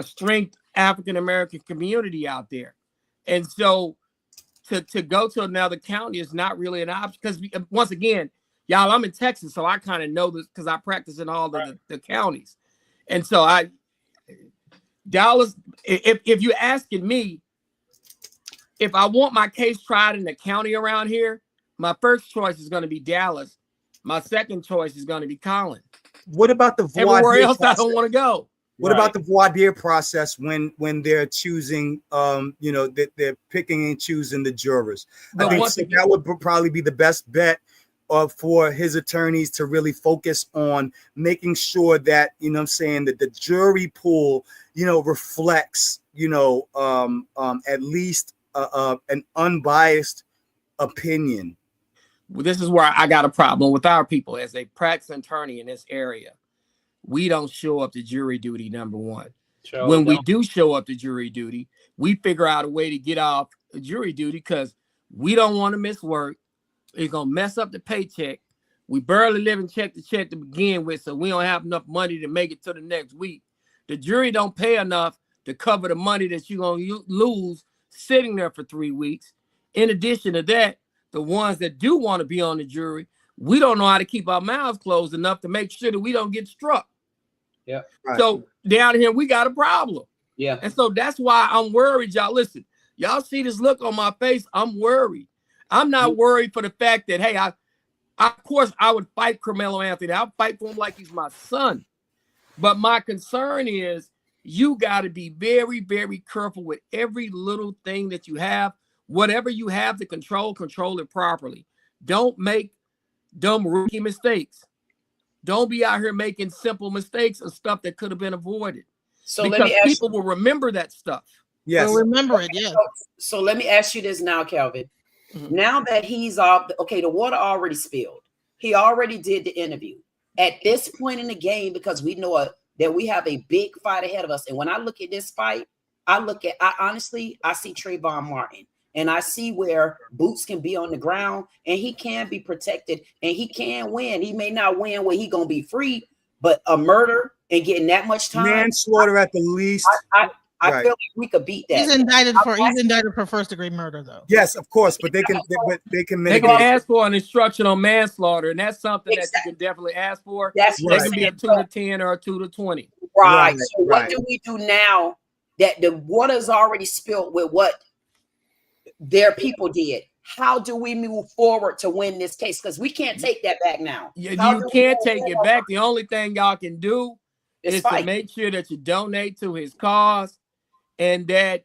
strength African-American community out there. And so to go to another county is not really an option because, once again, y'all, I'm in Texas, so I kind of know this because I practice in all the counties. And so Dallas, if you're asking me, if I want my case tried in the county around here, my first choice is going to be Dallas. My second choice is going to be Collin. What about the voir everywhere dire else process? I don't want to go. What about the voir dire process when they're choosing, that they're picking and choosing the jurors? I think that would probably be the best bet for his attorneys to really focus on making sure that, you know what I'm saying, that the jury pool, reflects, at least an unbiased opinion. Well, this is where I got a problem with our people as a practicing attorney in this area. We don't show up to jury duty, number one. When we do show up to jury duty, we figure out a way to get off jury duty because we don't want to miss work. It's going to mess up the paycheck. We barely live in check to check to begin with, so we don't have enough money to make it to the next week. The jury don't pay enough to cover the money that you're going to lose sitting there for 3 weeks. In addition to that, the ones that do want to be on the jury, we don't know how to keep our mouths closed enough to make sure that we don't get struck. Yeah. Right. So down here, we got a problem. Yeah. And so that's why I'm worried, y'all. Listen, y'all see this look on my face. I'm worried. I'm not worried for the fact that, hey, of course, I would fight Karmelo Anthony. I'll fight for him like he's my son. But my concern is you got to be very, very careful with every little thing that you have. Whatever you have to control it properly. Don't make dumb rookie mistakes. Don't be out here making simple mistakes and stuff that could have been avoided. So because let me ask people will remember that stuff. Yes. They'll remember it, yeah. So let me ask you this now, Calvin. Mm-hmm. Now that he's off, the water already spilled. He already did the interview. At this point in the game, because we know that we have a big fight ahead of us. And when I look at this fight, I see Trayvon Martin. and I see where boots can be on the ground and he can be protected and he can win. He may not win where he gonna be free, but a murder and getting that much time, manslaughter at the least. I feel like we could beat that. He's indicted for first degree murder, though. Yes, of course, but they can they can ask for an instruction on manslaughter, and that's something that you can definitely ask for. That's they can be a 2 to 10 or a 2 to 20. Right. So what do we do now that the water's already spilled with what their people did? How do we move forward to win this case? Because we can't take that back now. You can't take it back. The only thing y'all can do is to make sure that you donate to his cause, and that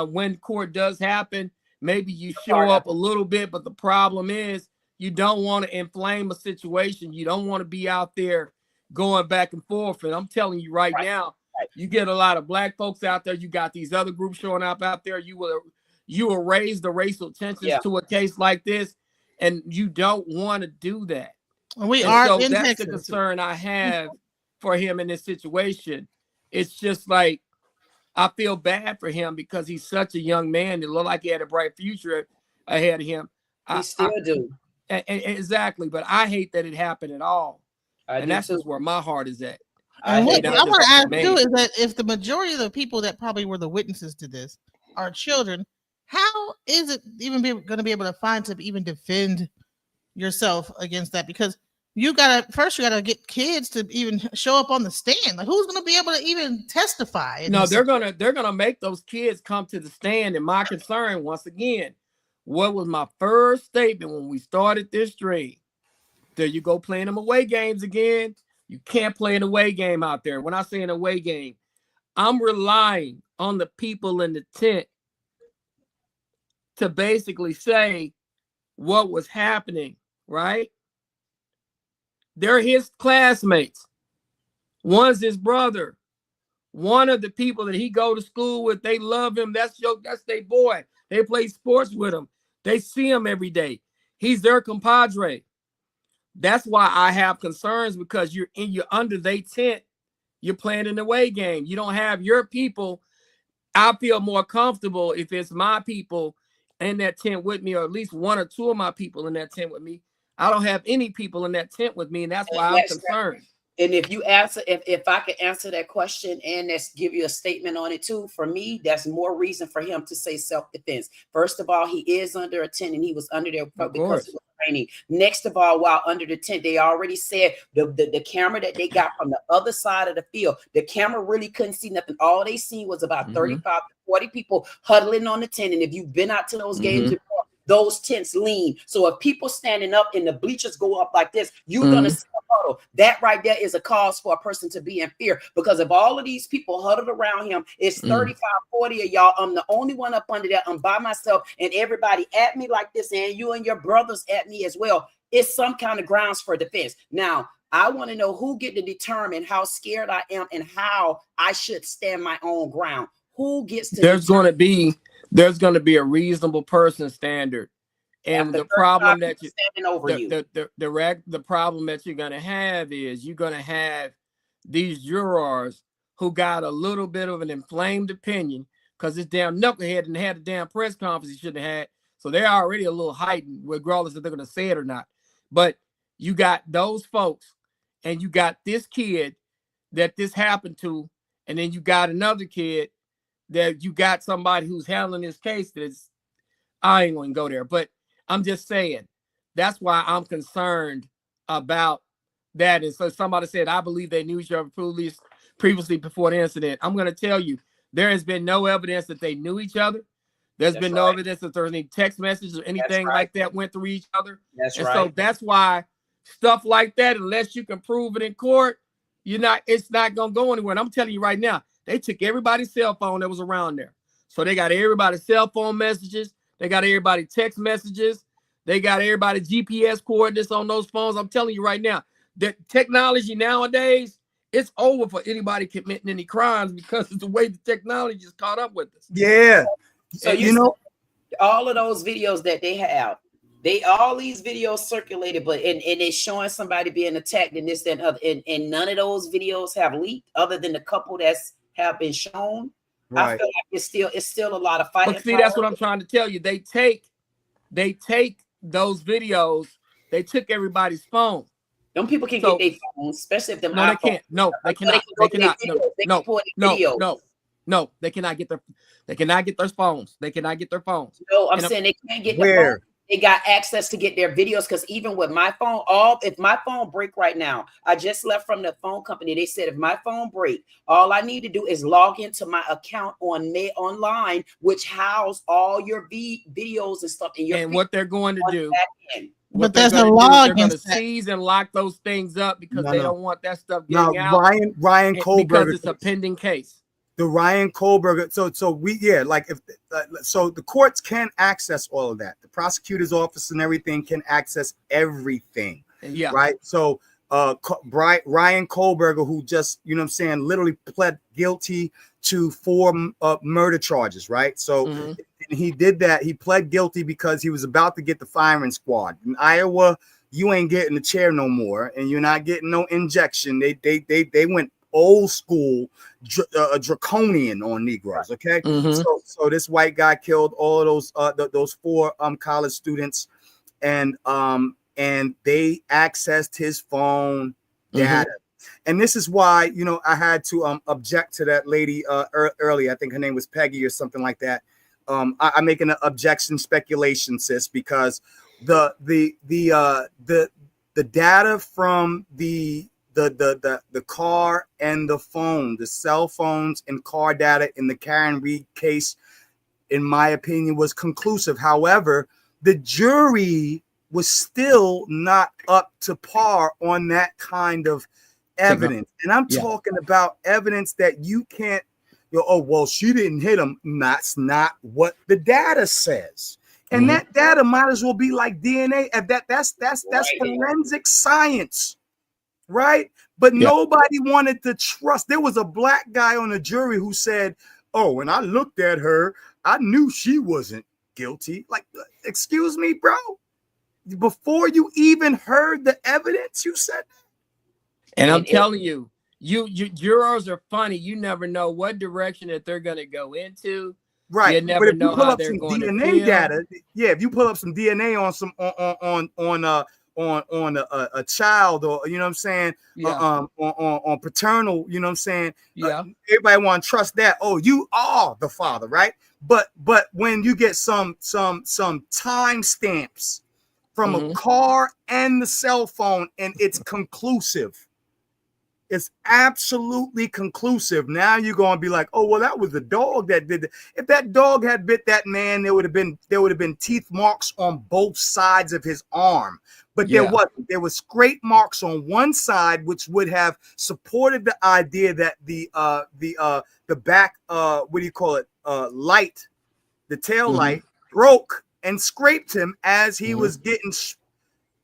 when court does happen, maybe you show up a little bit. But the problem is you don't want to inflame a situation. You don't want to be out there going back and forth. And I'm telling you right now, you get a lot of black folks out there. You got these other groups showing up out there. You will raise the racial tensions to a case like this, and you don't want to do that. So that's the concern I have for him in this situation. It's just like, I feel bad for him because he's such a young man. It looked like he had a bright future ahead of him. He still do. Exactly, but I hate that it happened at all. And that's just where my heart is at. And what I want to ask too is that if the majority of the people that probably were the witnesses to this are children, how is it even going to be able to find to even defend yourself against that? Because you gotta get kids to even show up on the stand. Like, who's gonna be able to even testify? No, they're gonna make those kids come to the stand. And my concern, once again, what was my first statement when we started this trade? There you go, playing them away games again. You can't play an away game out there. When I say an away game, I'm relying on the people in the tent to basically say what was happening, right? They're his classmates. One's his brother. One of the people that he go to school with, they love him. That's their boy. They play sports with him. They see him every day. He's their compadre. That's why I have concerns, because you're under their tent. You're playing an away game. You don't have your people. I feel more comfortable if it's my people in that tent with me, or at least one or two of my people in that tent with me. I don't have any people in that tent with me, and that's why I'm concerned. And if you answer, if I could answer that question and let's give you a statement on it too, for me, that's more reason for him to say self-defense. First of all, he is under a tent, and he was under there because it was raining. Next of all, while under the tent, they already said the camera that they got from the other side of the field, the camera really couldn't see nothing. All they seen was about 35 to 40 people huddling on the tent. And if you've been out to those games before, those tents lean. So if people standing up and the bleachers go up like this, you're gonna see a huddle. That right there is a cause for a person to be in fear, because if all of these people huddled around him, it's 35, 40 of y'all. I'm the only one up under there. I'm by myself, and everybody at me like this, and you and your brothers at me as well. It's some kind of grounds for defense. Now, I want to know who get to determine how scared I am and how I should stand my own ground. Who gets to There's going to be a reasonable person standard, and the problem that the problem that you're going to have is you're going to have these jurors who got a little bit of an inflamed opinion because this damn knucklehead and had a damn press conference he shouldn't have had, so they're already a little heightened, regardless if they're going to say it or not. But you got those folks, and you got this kid that this happened to, and then you got another kid that you got somebody who's handling this case. That's, I ain't going to go there, but I'm just saying that's why I'm concerned about that. And so somebody said, I believe they knew each other previously before the incident. I'm going to tell you, there has been no evidence that they knew each other. There's been no evidence that there's any text messages or anything like that went through each other. So that's why stuff like that, unless you can prove it in court, it's not going to go anywhere. And I'm telling you right now, they took everybody's cell phone that was around there. So they got everybody's cell phone messages. They got everybody's text messages. They got everybody's GPS coordinates on those phones. I'm telling you right now, that technology nowadays, it's over for anybody committing any crimes because of the way the technology is caught up with us. Yeah. So you know, all of those videos that they have, all these videos circulated, but and it's showing somebody being attacked and this, that, and other, and none of those videos have leaked other than the couple that's have been shown. I feel like it's still a lot of fighting. But see, that's what I'm trying to tell you. They take those videos. They took everybody's phone. Them people can get their phones, especially if them. No, they can't. No, they cannot. They cannot. No, they cannot get their. They cannot get their phones. They cannot get their phones. No, I'm saying they can't get their phone. They got access to get their videos, because even with my phone, if my phone break right now, I just left from the phone company. They said if my phone break, all I need to do is log into my account online, which house all your videos and stuff. And what they're going to do. But there's a log. They're going to seize and lock those things up because they don't want that stuff getting out. Ryan Kohlberger, because it's a pending case. The Ryan Kohlberger. So we like if so the courts can access all of that. The prosecutor's office and everything can access everything. Yeah. Right. So Ryan Kohlberger, who just, you know what I'm saying, literally pled guilty to 4 murder charges. Right. So and he did that. He pled guilty because he was about to get the firing squad in Iowa. You ain't getting the chair no more, and you're not getting no injection. They went old school, draconian on Negroes. Okay. So this white guy killed all of those 4 college students, and they accessed his phone data. And this is why, you know, I had to object to that lady earlier. I think her name was Peggy or something like that. I'm making an objection speculation, sis, because the data from the car and the phone, the cell phones and car data in the Karen Reed case, in my opinion, was conclusive. However, the jury was still not up to par on that kind of evidence. And I'm talking about evidence that you can't, oh, well, she didn't hit him. That's not what the data says. And that data might as well be like DNA. That's forensic science. Right. But nobody wanted to trust. There was a black guy on the jury who said, oh, when I looked at her, I knew she wasn't guilty. Like, excuse me, bro. Before you even heard the evidence, you said that. And I'm telling you, you jurors are funny. You never know what direction that they're going to go into. Right. You never know how they're going to feel. Data, if you pull up some DNA on some on a child, or you know what I'm saying, on paternal, you know what I'm saying, everybody want to trust that. Oh, you are the father, right? But when you get some time stamps from a car and the cell phone, and it's conclusive. It's absolutely conclusive. Now you're going to be like, oh, well, that was the dog that did it. If that dog had bit that man, there would have been teeth marks on both sides of his arm. But there wasn't. There was scrape marks on one side, which would have supported the idea that the back what do you call it, light, the tail light broke and scraped him as he was getting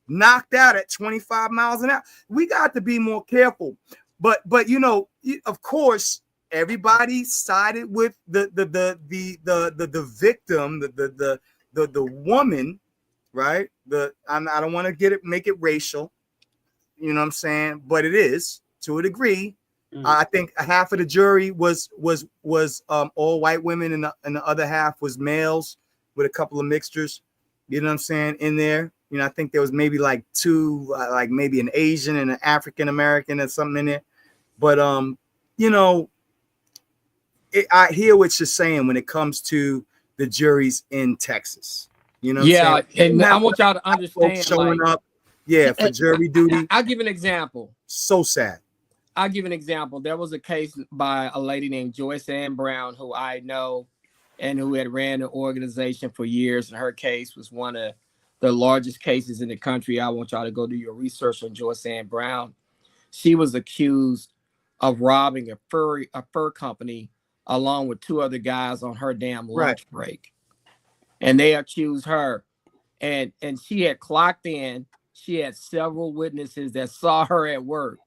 knocked out at 25 miles an hour. We got to be more careful. But you know, of course, everybody sided with the victim, the woman, right? I don't want to make it racial, you know what I'm saying, but it is to a degree. I think half of the jury was all white women, and the other half was males with a couple of mixtures, you know what I'm saying, in there. You know, I think there was maybe like 2, like maybe an Asian and an African American or something in there. But you know, I hear what you're saying when it comes to the juries in Texas. You know, and I want y'all to understand, showing up, for jury duty. I'll give an example. So sad. I'll give an example. There was a case by a lady named Joyce Ann Brown, who I know, and who had ran an organization for years, and her case was one of the largest cases in the country. I want y'all to go do your research on Joyce Ann Brown. She was accused of robbing a fur company along with 2 other guys on her damn lunch break. And they accused her. And she had clocked in. She had several witnesses that saw her at work.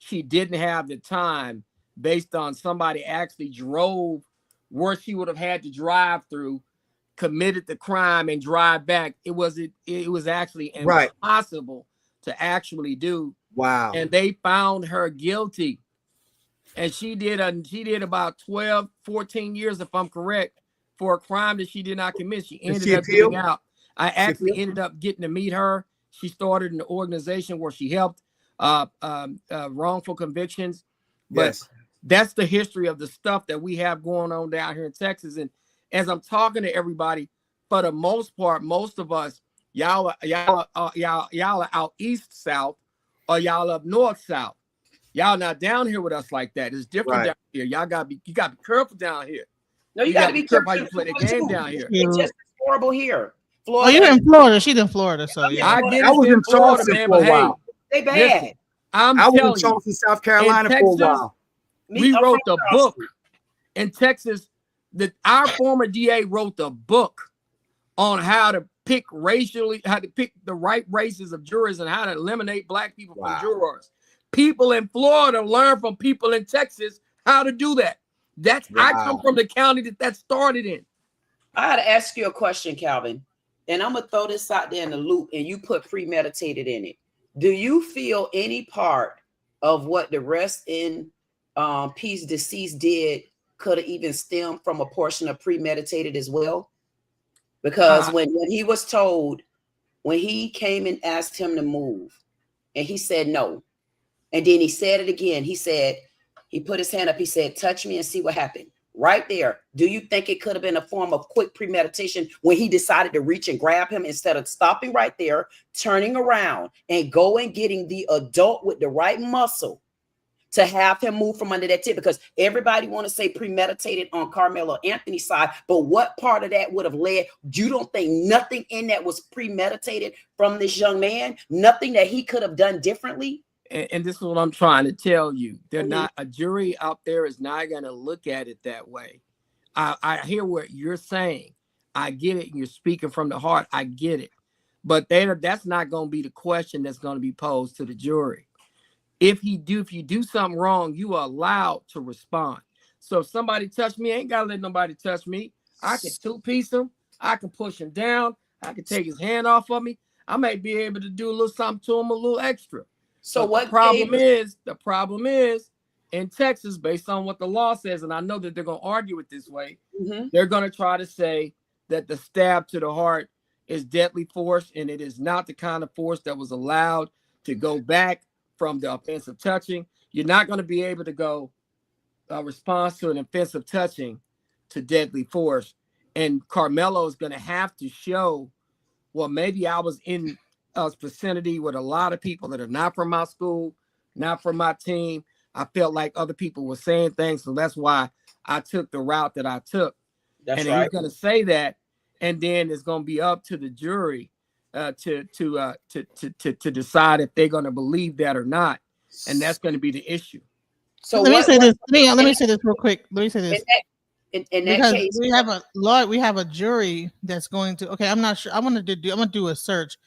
She didn't have the time, based on somebody actually drove where she would have had to drive through, committed the crime and drive back. It was actually impossible to actually do. Wow. And they found her guilty. and she did about 12, 14 years, if I'm correct, for a crime that she did not commit. She ended up getting out. I actually ended up getting to meet her. She started an organization where she helped wrongful convictions. But that's the history of the stuff that we have going on down here in Texas. And as I'm talking to everybody, for the most part, most of us, y'all are out east, south, or y'all up north, south. Y'all not down here with us like that. It's different down here. You gotta be careful down here. No, you gotta be careful how you play the game down here. It's just horrible here. Florida. Oh, you're in Florida. She's in Florida, so yeah. I was in Florida, man, but hey, they bad. Listen, I was in Charleston, South Carolina Texas, for a while. We wrote the book in Texas. Our former DA wrote the book on how to pick the right races of jurors and how to eliminate black people from jurors. People in Florida learn from people in Texas how to do that. I come from the county that started in. I had to ask you a question, Calvin, and I'm gonna throw this out there in the loop, and you put premeditated in it. Do you feel any part of what the rest in peace deceased did could have even stemmed from a portion of premeditated as well? Because when he was told, when he came and asked him to move, and he said no, and then he said it again. He said, he put his hand up. He said, touch me and see what happened. Right there. Do you think it could have been a form of quick premeditation when he decided to reach and grab him instead of stopping right there, turning around and going getting the adult with the right muscle to have him move from under that tip? Because everybody want to say premeditated on Karmelo Anthony's side, but what part of that would have led? You don't think nothing in that was premeditated from this young man? Nothing that he could have done differently? And this is what I'm trying to tell you. They're not, a jury out there is not going to look at it that way. I hear what you're saying. I get it. You're speaking from the heart. I get it. But that's not going to be the question that's going to be posed to the jury. If you do something wrong, you are allowed to respond. So if somebody touch me, I ain't got to let nobody touch me. I can two-piece him. I can push him down. I can take his hand off of me. I may be able to do a little something to him, a little extra. So but the problem is in Texas, based on what the law says, and I know that they're going to argue it this way, they're going to try to say that the stab to the heart is deadly force, and it is not the kind of force that was allowed to go back from the offensive touching. You're not going to be able to go response to an offensive touching to deadly force. And Karmelo is going to have to show, well, maybe I was in vicinity with a lot of people that are not from my school, not from my team. I felt like other people were saying things, so that's why I took the route that I took. That's and right. He's going to say that, and then it's going to be up to the jury to decide if they're going to believe that or not, and that's going to be the issue. So let me say this. Let me say this real quick. Let me say this. In that case, we have a jury that's going to. Okay, I'm not sure. I'm gonna do a search.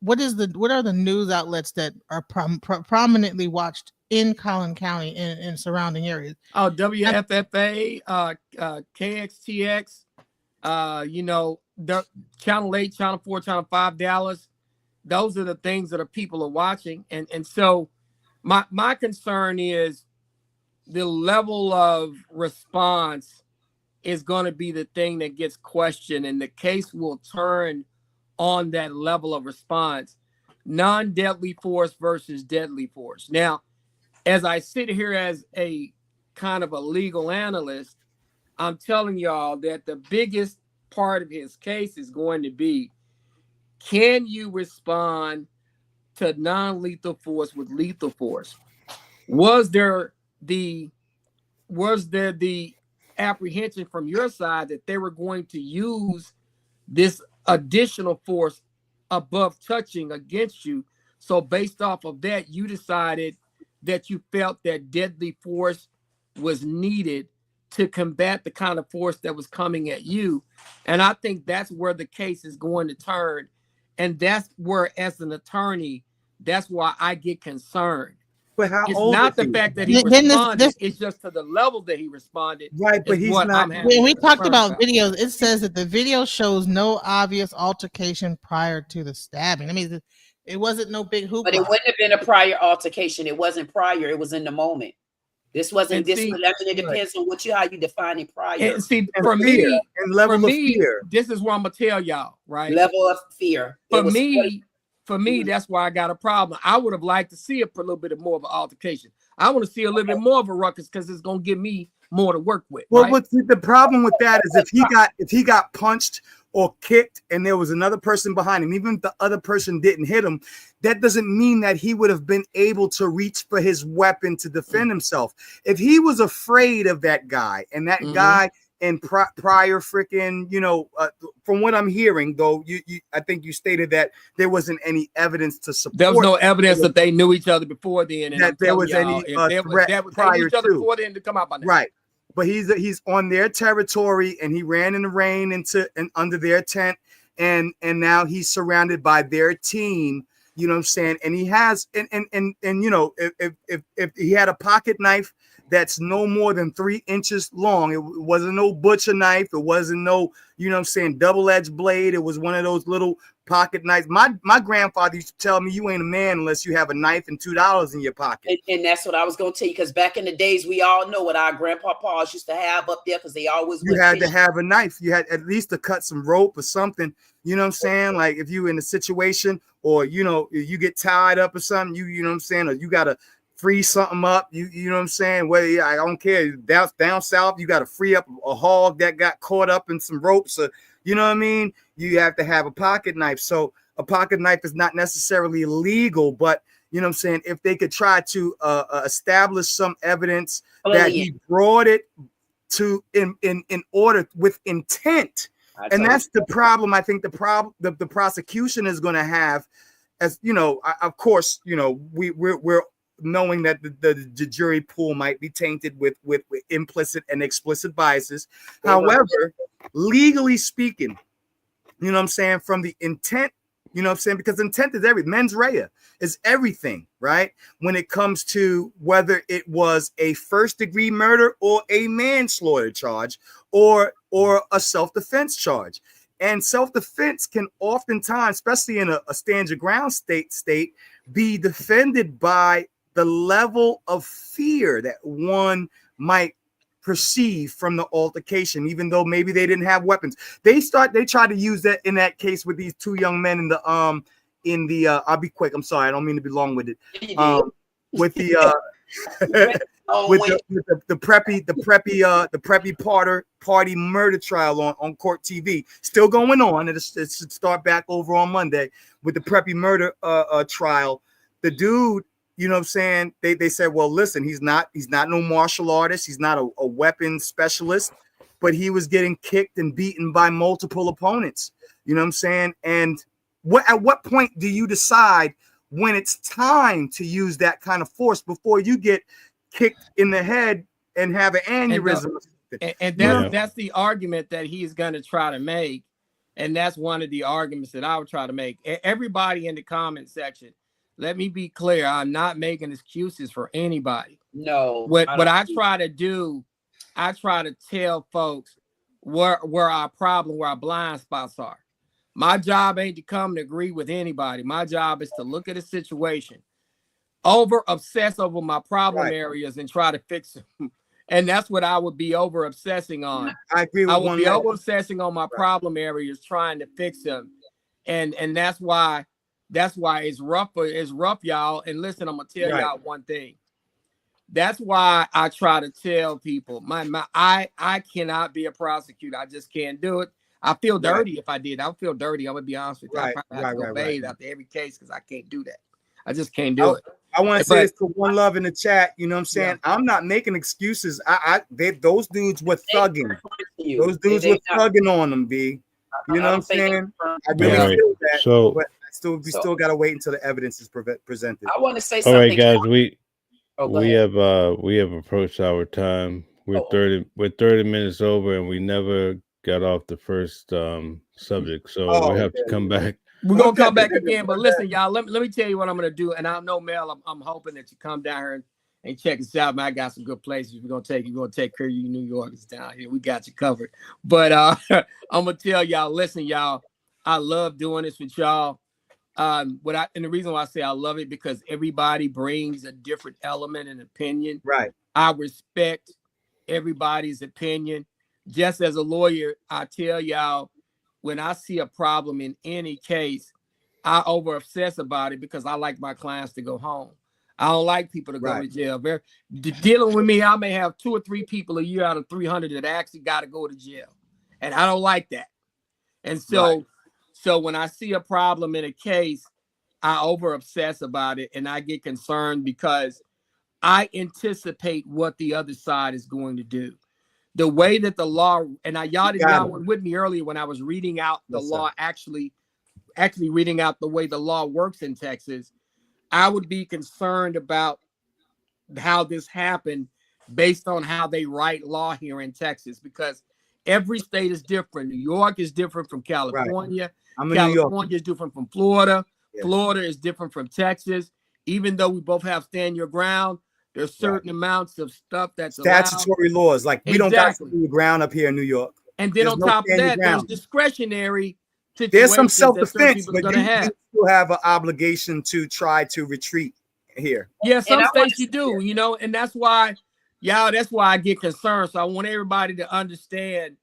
What are the news outlets that are prominently watched in Collin County and surrounding areas? Oh, WFFA, KXTX, the Channel 8, Channel 4, Channel 5, Dallas. Those are the things that people are watching. And so my concern is the level of response is going to be the thing that gets questioned, and the case will turn on that level of response. Non-deadly force versus deadly force. Now, as I sit here as a kind of a legal analyst, I'm telling y'all that the biggest part of his case is going to be, can you respond to non-lethal force with lethal force? Was there the apprehension from your side that they were going to use this additional force above touching against you? So based off of that, you decided that you felt that deadly force was needed to combat the kind of force that was coming at you. And I think that's where the case is going to turn. And that's where, as an attorney, that's why I get concerned. But how it's old not is the he? fact that he responded, it's just to the level that he responded. Right, but he's not. When we talked about videos, it says that the video shows no obvious altercation prior to the stabbing. I mean, it wasn't no big hoopla. But it wouldn't have been a prior altercation. It wasn't prior. It was in the moment. This wasn't this. I mean, it depends on how you define it prior. And see, for me, this is what I'm gonna tell y'all, right? Level of fear. For me, that's why I got a problem. I would have liked to see it for a little bit more of an altercation. I want to see a little bit more of a ruckus because it's gonna give me more to work with. Well, right? what's the problem with that is if he got punched or kicked and there was another person behind him, even if the other person didn't hit him, that doesn't mean that he would have been able to reach for his weapon to defend himself. If he was afraid of that guy and that guy and prior freaking, from what I'm hearing, though, I think you stated that there wasn't any evidence to support. There was no evidence that they knew each other before then, and that there was any threat prior to before then to come out by now. Right. But he's on their territory, and he ran in the rain under their tent, and now he's surrounded by their team. You know what I'm saying? And he has and if he had a pocket knife that's no more than 3 inches long, it wasn't no butcher knife, it wasn't no, double-edged blade. It was one of those little pocket knives. My grandfather used to tell me, you ain't a man unless you have a knife and $2 in your pocket. And that's what I was going to tell you, because back in the days, we all know what our grandpapas used to have up there, because they always had to have a knife. You had at least to cut some rope or something. You know what I'm saying? Like if you in a situation, or you get tied up or something, you know what I'm saying, or you gotta free something up. You know what I'm saying? Well, I don't care. Down south, you gotta free up a hog that got caught up in some ropes. Or, you know what I mean? You have to have a pocket knife. So a pocket knife is not necessarily legal, but you know what I'm saying, if they could try to establish some evidence that he brought it to in order with intent. And that's the problem. I think the prosecution is going to have, as of course, we're knowing that the jury pool might be tainted with implicit and explicit biases. However, legally speaking, you know what I'm saying, from the intent, you know what I'm saying, because intent is everything. Mens rea is everything, right? When it comes to whether it was a first-degree murder or a manslaughter charge or a self-defense charge. And self-defense can oftentimes, especially in a stand your ground state, be defended by the level of fear that one might perceive from the altercation, even though maybe they didn't have weapons. They try to use that in that case with these 2 young men in the I'll be quick. I'm sorry, I don't mean to be long-winded. With the the preppy party murder trial on Court TV, still going on. It should start back over on Monday with the preppy murder trial. The dude, you know what I'm saying, they said, well, listen, he's not no martial artist, he's not a weapons specialist, but he was getting kicked and beaten by multiple opponents. You know what I'm saying? And at what point do you decide when it's time to use that kind of force before you get kicked in the head and have an aneurysm? And that's the argument that he's going to try to make. And that's one of the arguments that I would try to make. Everybody in the comment section, let me be clear. I'm not making excuses for anybody. No. What I try to do, I try to tell folks where our problem, where our blind spots are. My job ain't to come to agree with anybody. My job is to look at a situation, obsess over my problem areas and try to fix them. And that's what I would be over obsessing on. I agree with I would be over obsessing on my problem areas, trying to fix them. And that's why it's rough, y'all. And listen, I'm gonna tell y'all one thing. That's why I try to tell people, I cannot be a prosecutor. I just can't do it. I feel dirty if I did. I would feel dirty. I'm gonna be honest with you. I probably have to go bathe after every case because I can't do that. I just can't do it. I want to say this to One Love in the chat. You know what I'm saying? Yeah. I'm not making excuses. Those dudes were thugging. Those dudes were thugging on them, B. You know what I'm saying? I really feel that. So, but we still gotta wait until the evidence is presented. I want to say something. All right, guys, we have approached our time. We're 30 minutes over, and we never got off the first subject, so we have to come back. We're gonna come back again, but listen, y'all. Let me tell you what I'm gonna do. And I know, Mel, I'm hoping that you come down here and check us out. Man, I got some good places we're gonna take. You're gonna take care of you, New Yorkers down here. We got you covered. But I'm gonna tell y'all. Listen, y'all. I love doing this with y'all. And the reason why I say I love it because everybody brings a different element and opinion. Right. I respect everybody's opinion. Just as a lawyer, I tell y'all, when I see a problem in any case, I over obsess about it because I like my clients to go home. I don't like people to go to jail. Dealing with me, I may have 2 or 3 people a year out of 300 that actually got to go to jail. And I don't like that. And so, so when I see a problem in a case, I over obsess about it and I get concerned because I anticipate what the other side is going to do. The way that the law, and y'all were with me earlier when I was reading out the law, actually reading out the way the law works in Texas. I would be concerned about how this happened based on how they write law here in Texas, because every state is different. New York is different from California. California is different from Florida. Florida is different from Texas. Even though we both have stand your ground, there's certain amounts of stuff that's statutory laws. Like we don't got to do ground up here in New York. And then on top of that, there's discretionary situations. There's some self-defense, but you still have an obligation to try to retreat here. Yeah, some states you do, you know, and that's why, that's why I get concerned. So I want everybody to understand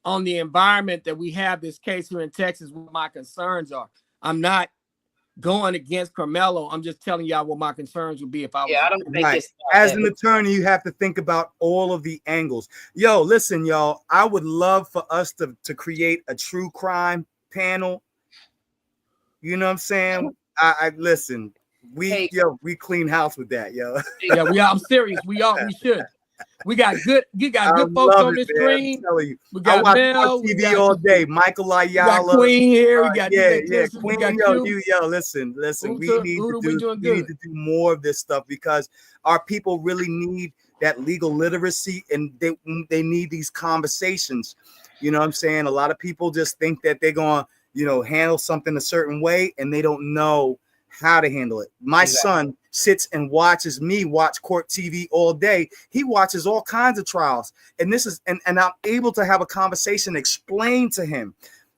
on the environment that we have this case here in Texas, what my concerns are. I'm not going against Karmelo. I'm just telling y'all what my concerns would be if I was. I don't think it's as an attorney, you have to think about all of the angles. Yo, listen, y'all, I would love for us to create a true crime panel. You know what I'm saying? I listen. We clean house with that, yo. Yeah, I'm serious. We should. We got good folks on this stream. We got Mel, TV all day. Michael Ayala. We got Queen here. We got Queen. Listen. We need to do more of this stuff because our people really need that legal literacy, and they need these conversations. You know what I'm saying? A lot of people just think that they're going to, handle something a certain way, and they don't know how to handle it. My son sits and watches me watch court TV all day. He watches all kinds of trials, and and I'm able to have a conversation, explain to him,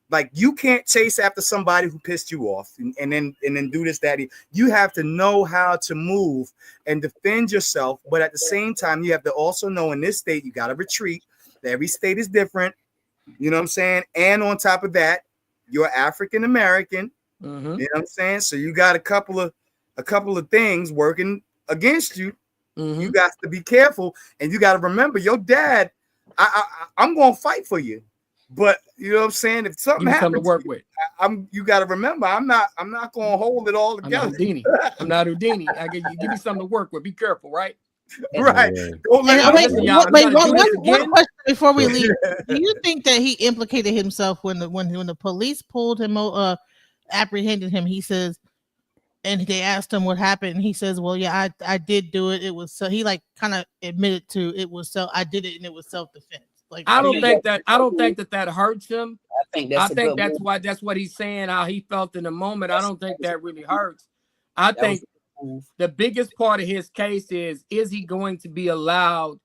like, you can't chase after somebody who pissed you off and then do this, that. You have to know how to move and defend yourself, but at the same time, you have to also know in this state you got to retreat. Every state is different. You know what I'm saying? And on top of that, you're African American. Mm-hmm. You know what I'm saying? So you got a couple of things working against you. Mm-hmm. You got to be careful, and you got to remember your dad. I'm going to fight for you, but you know what I'm saying? If something happens, to work with. You got to remember, I'm not going to hold it all together. I'm not Houdini. I give you something to work with. Be careful, right? Right. One question before we leave. Do you think that he implicated himself when the police pulled him, apprehended him? He says, and they asked him what happened, and he says, "Well, yeah, I did do it. It was so." He kind of admitted to it was so. I did it, and it was self-defense. Like, I don't think that hurts him. I think that's what he's saying, how he felt in the moment. I don't think that really hurts. I think the biggest part of his case is he going to be allowed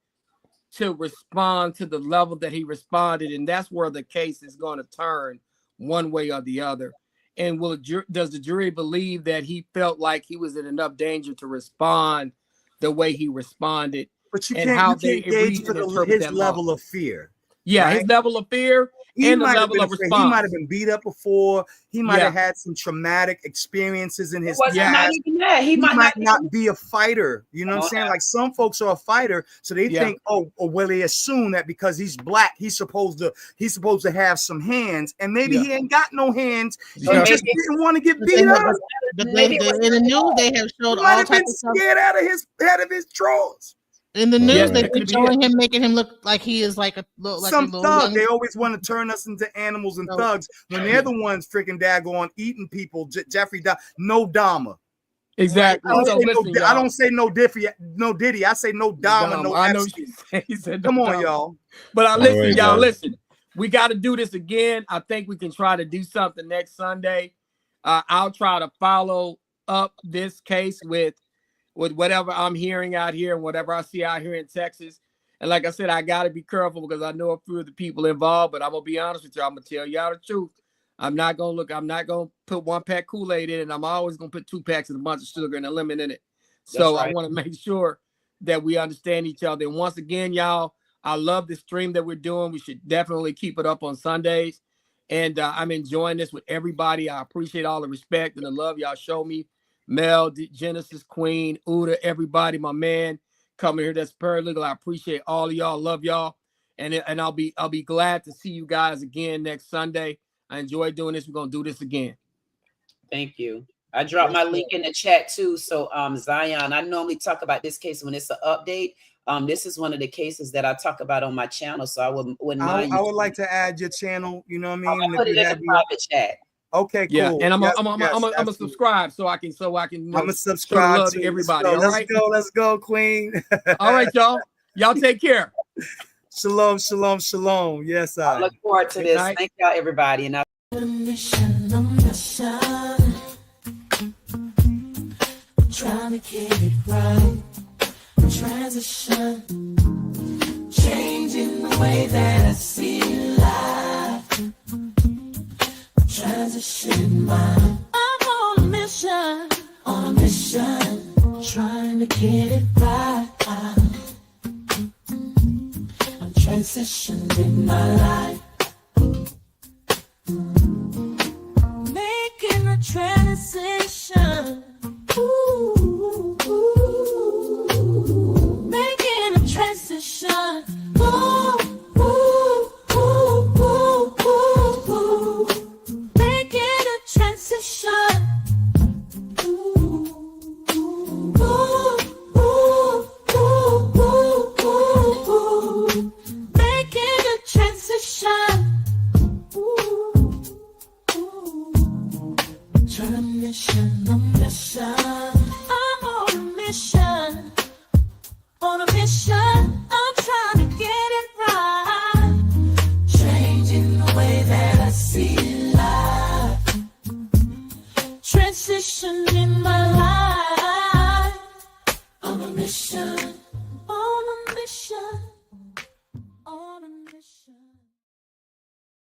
to respond to the level that he responded? And that's where the case is going to turn one way or the other. And does the jury believe that he felt like he was in enough danger to respond the way he responded? But you and can't, how you they can't gauge for his level law. of fear. Yeah, right? his level of fear and the level of response. He might have been beat up before. He might have had some traumatic experiences in his past. Not even that. He might not be a fighter. You know what I'm saying? Like, some folks are a fighter, so they think, well, they assume that because he's black, he's supposed to have some hands, and maybe he ain't got no hands. He just didn't want to get beat up. But in the news, they have showed all types of stuff. Scared out of his drawers. In the news, they've been showing him, making him look like he is like some thug. They always want to turn us into animals and thugs when they're the ones freaking daggone eating people. Jeffrey no Dahmer. Exactly. I don't say no Diddy. I say no Dahmer. No, I know he said come on, y'all. But listen. We got to do this again. I think we can try to do something next Sunday. I'll try to follow up this case with whatever I'm hearing out here and whatever I see out here in Texas. And like I said, I got to be careful because I know a few of the people involved, but I'm going to be honest with you. I'm going to tell y'all the truth. I'm not going to put 1 pack Kool-Aid in it. I'm always going to put 2 packs and a bunch of sugar and a lemon in it. So I want to make sure that we understand each other. And once again, y'all, I love the stream that we're doing. We should definitely keep it up on Sundays. And I'm enjoying this with everybody. I appreciate all the respect and the love y'all show me. Mel, Genesis, Queen, Uda, everybody, my man coming here that's paralegal. I appreciate all of y'all. Love y'all. And I'll be glad to see you guys again next Sunday. I enjoy doing this. We're gonna do this again. Thank you. I dropped my link in the chat too. So Zion, I normally talk about this case when it's an update. This is one of the cases that I talk about on my channel. So I wouldn't mind. I would like to add your channel, you know what I mean? I'll put it in the private chat. Okay, cool. Yeah, and I'm gonna subscribe so I can I'm gonna subscribe to everybody. So all right, let's go, Queen. All right, y'all take care. Shalom, shalom, shalom. Yes, I look forward to this. Thank y'all, everybody. And trying to get it right. Transition, changing the way that I see life. Transition mind. I'm on a mission, trying to get it right. I'm transitioning my life, making a transition. Ooh, making a transition. Ooh, ooh, ooh, ooh, ooh, ooh. Making a transition. Ooh, ooh, ooh, ooh, ooh, ooh. Making a transition. Ooh, ooh. Trying to mission. I'm on a mission. On a mission, I'm trying to get it right. Changing the way that I see life. Transition in my life. On a mission.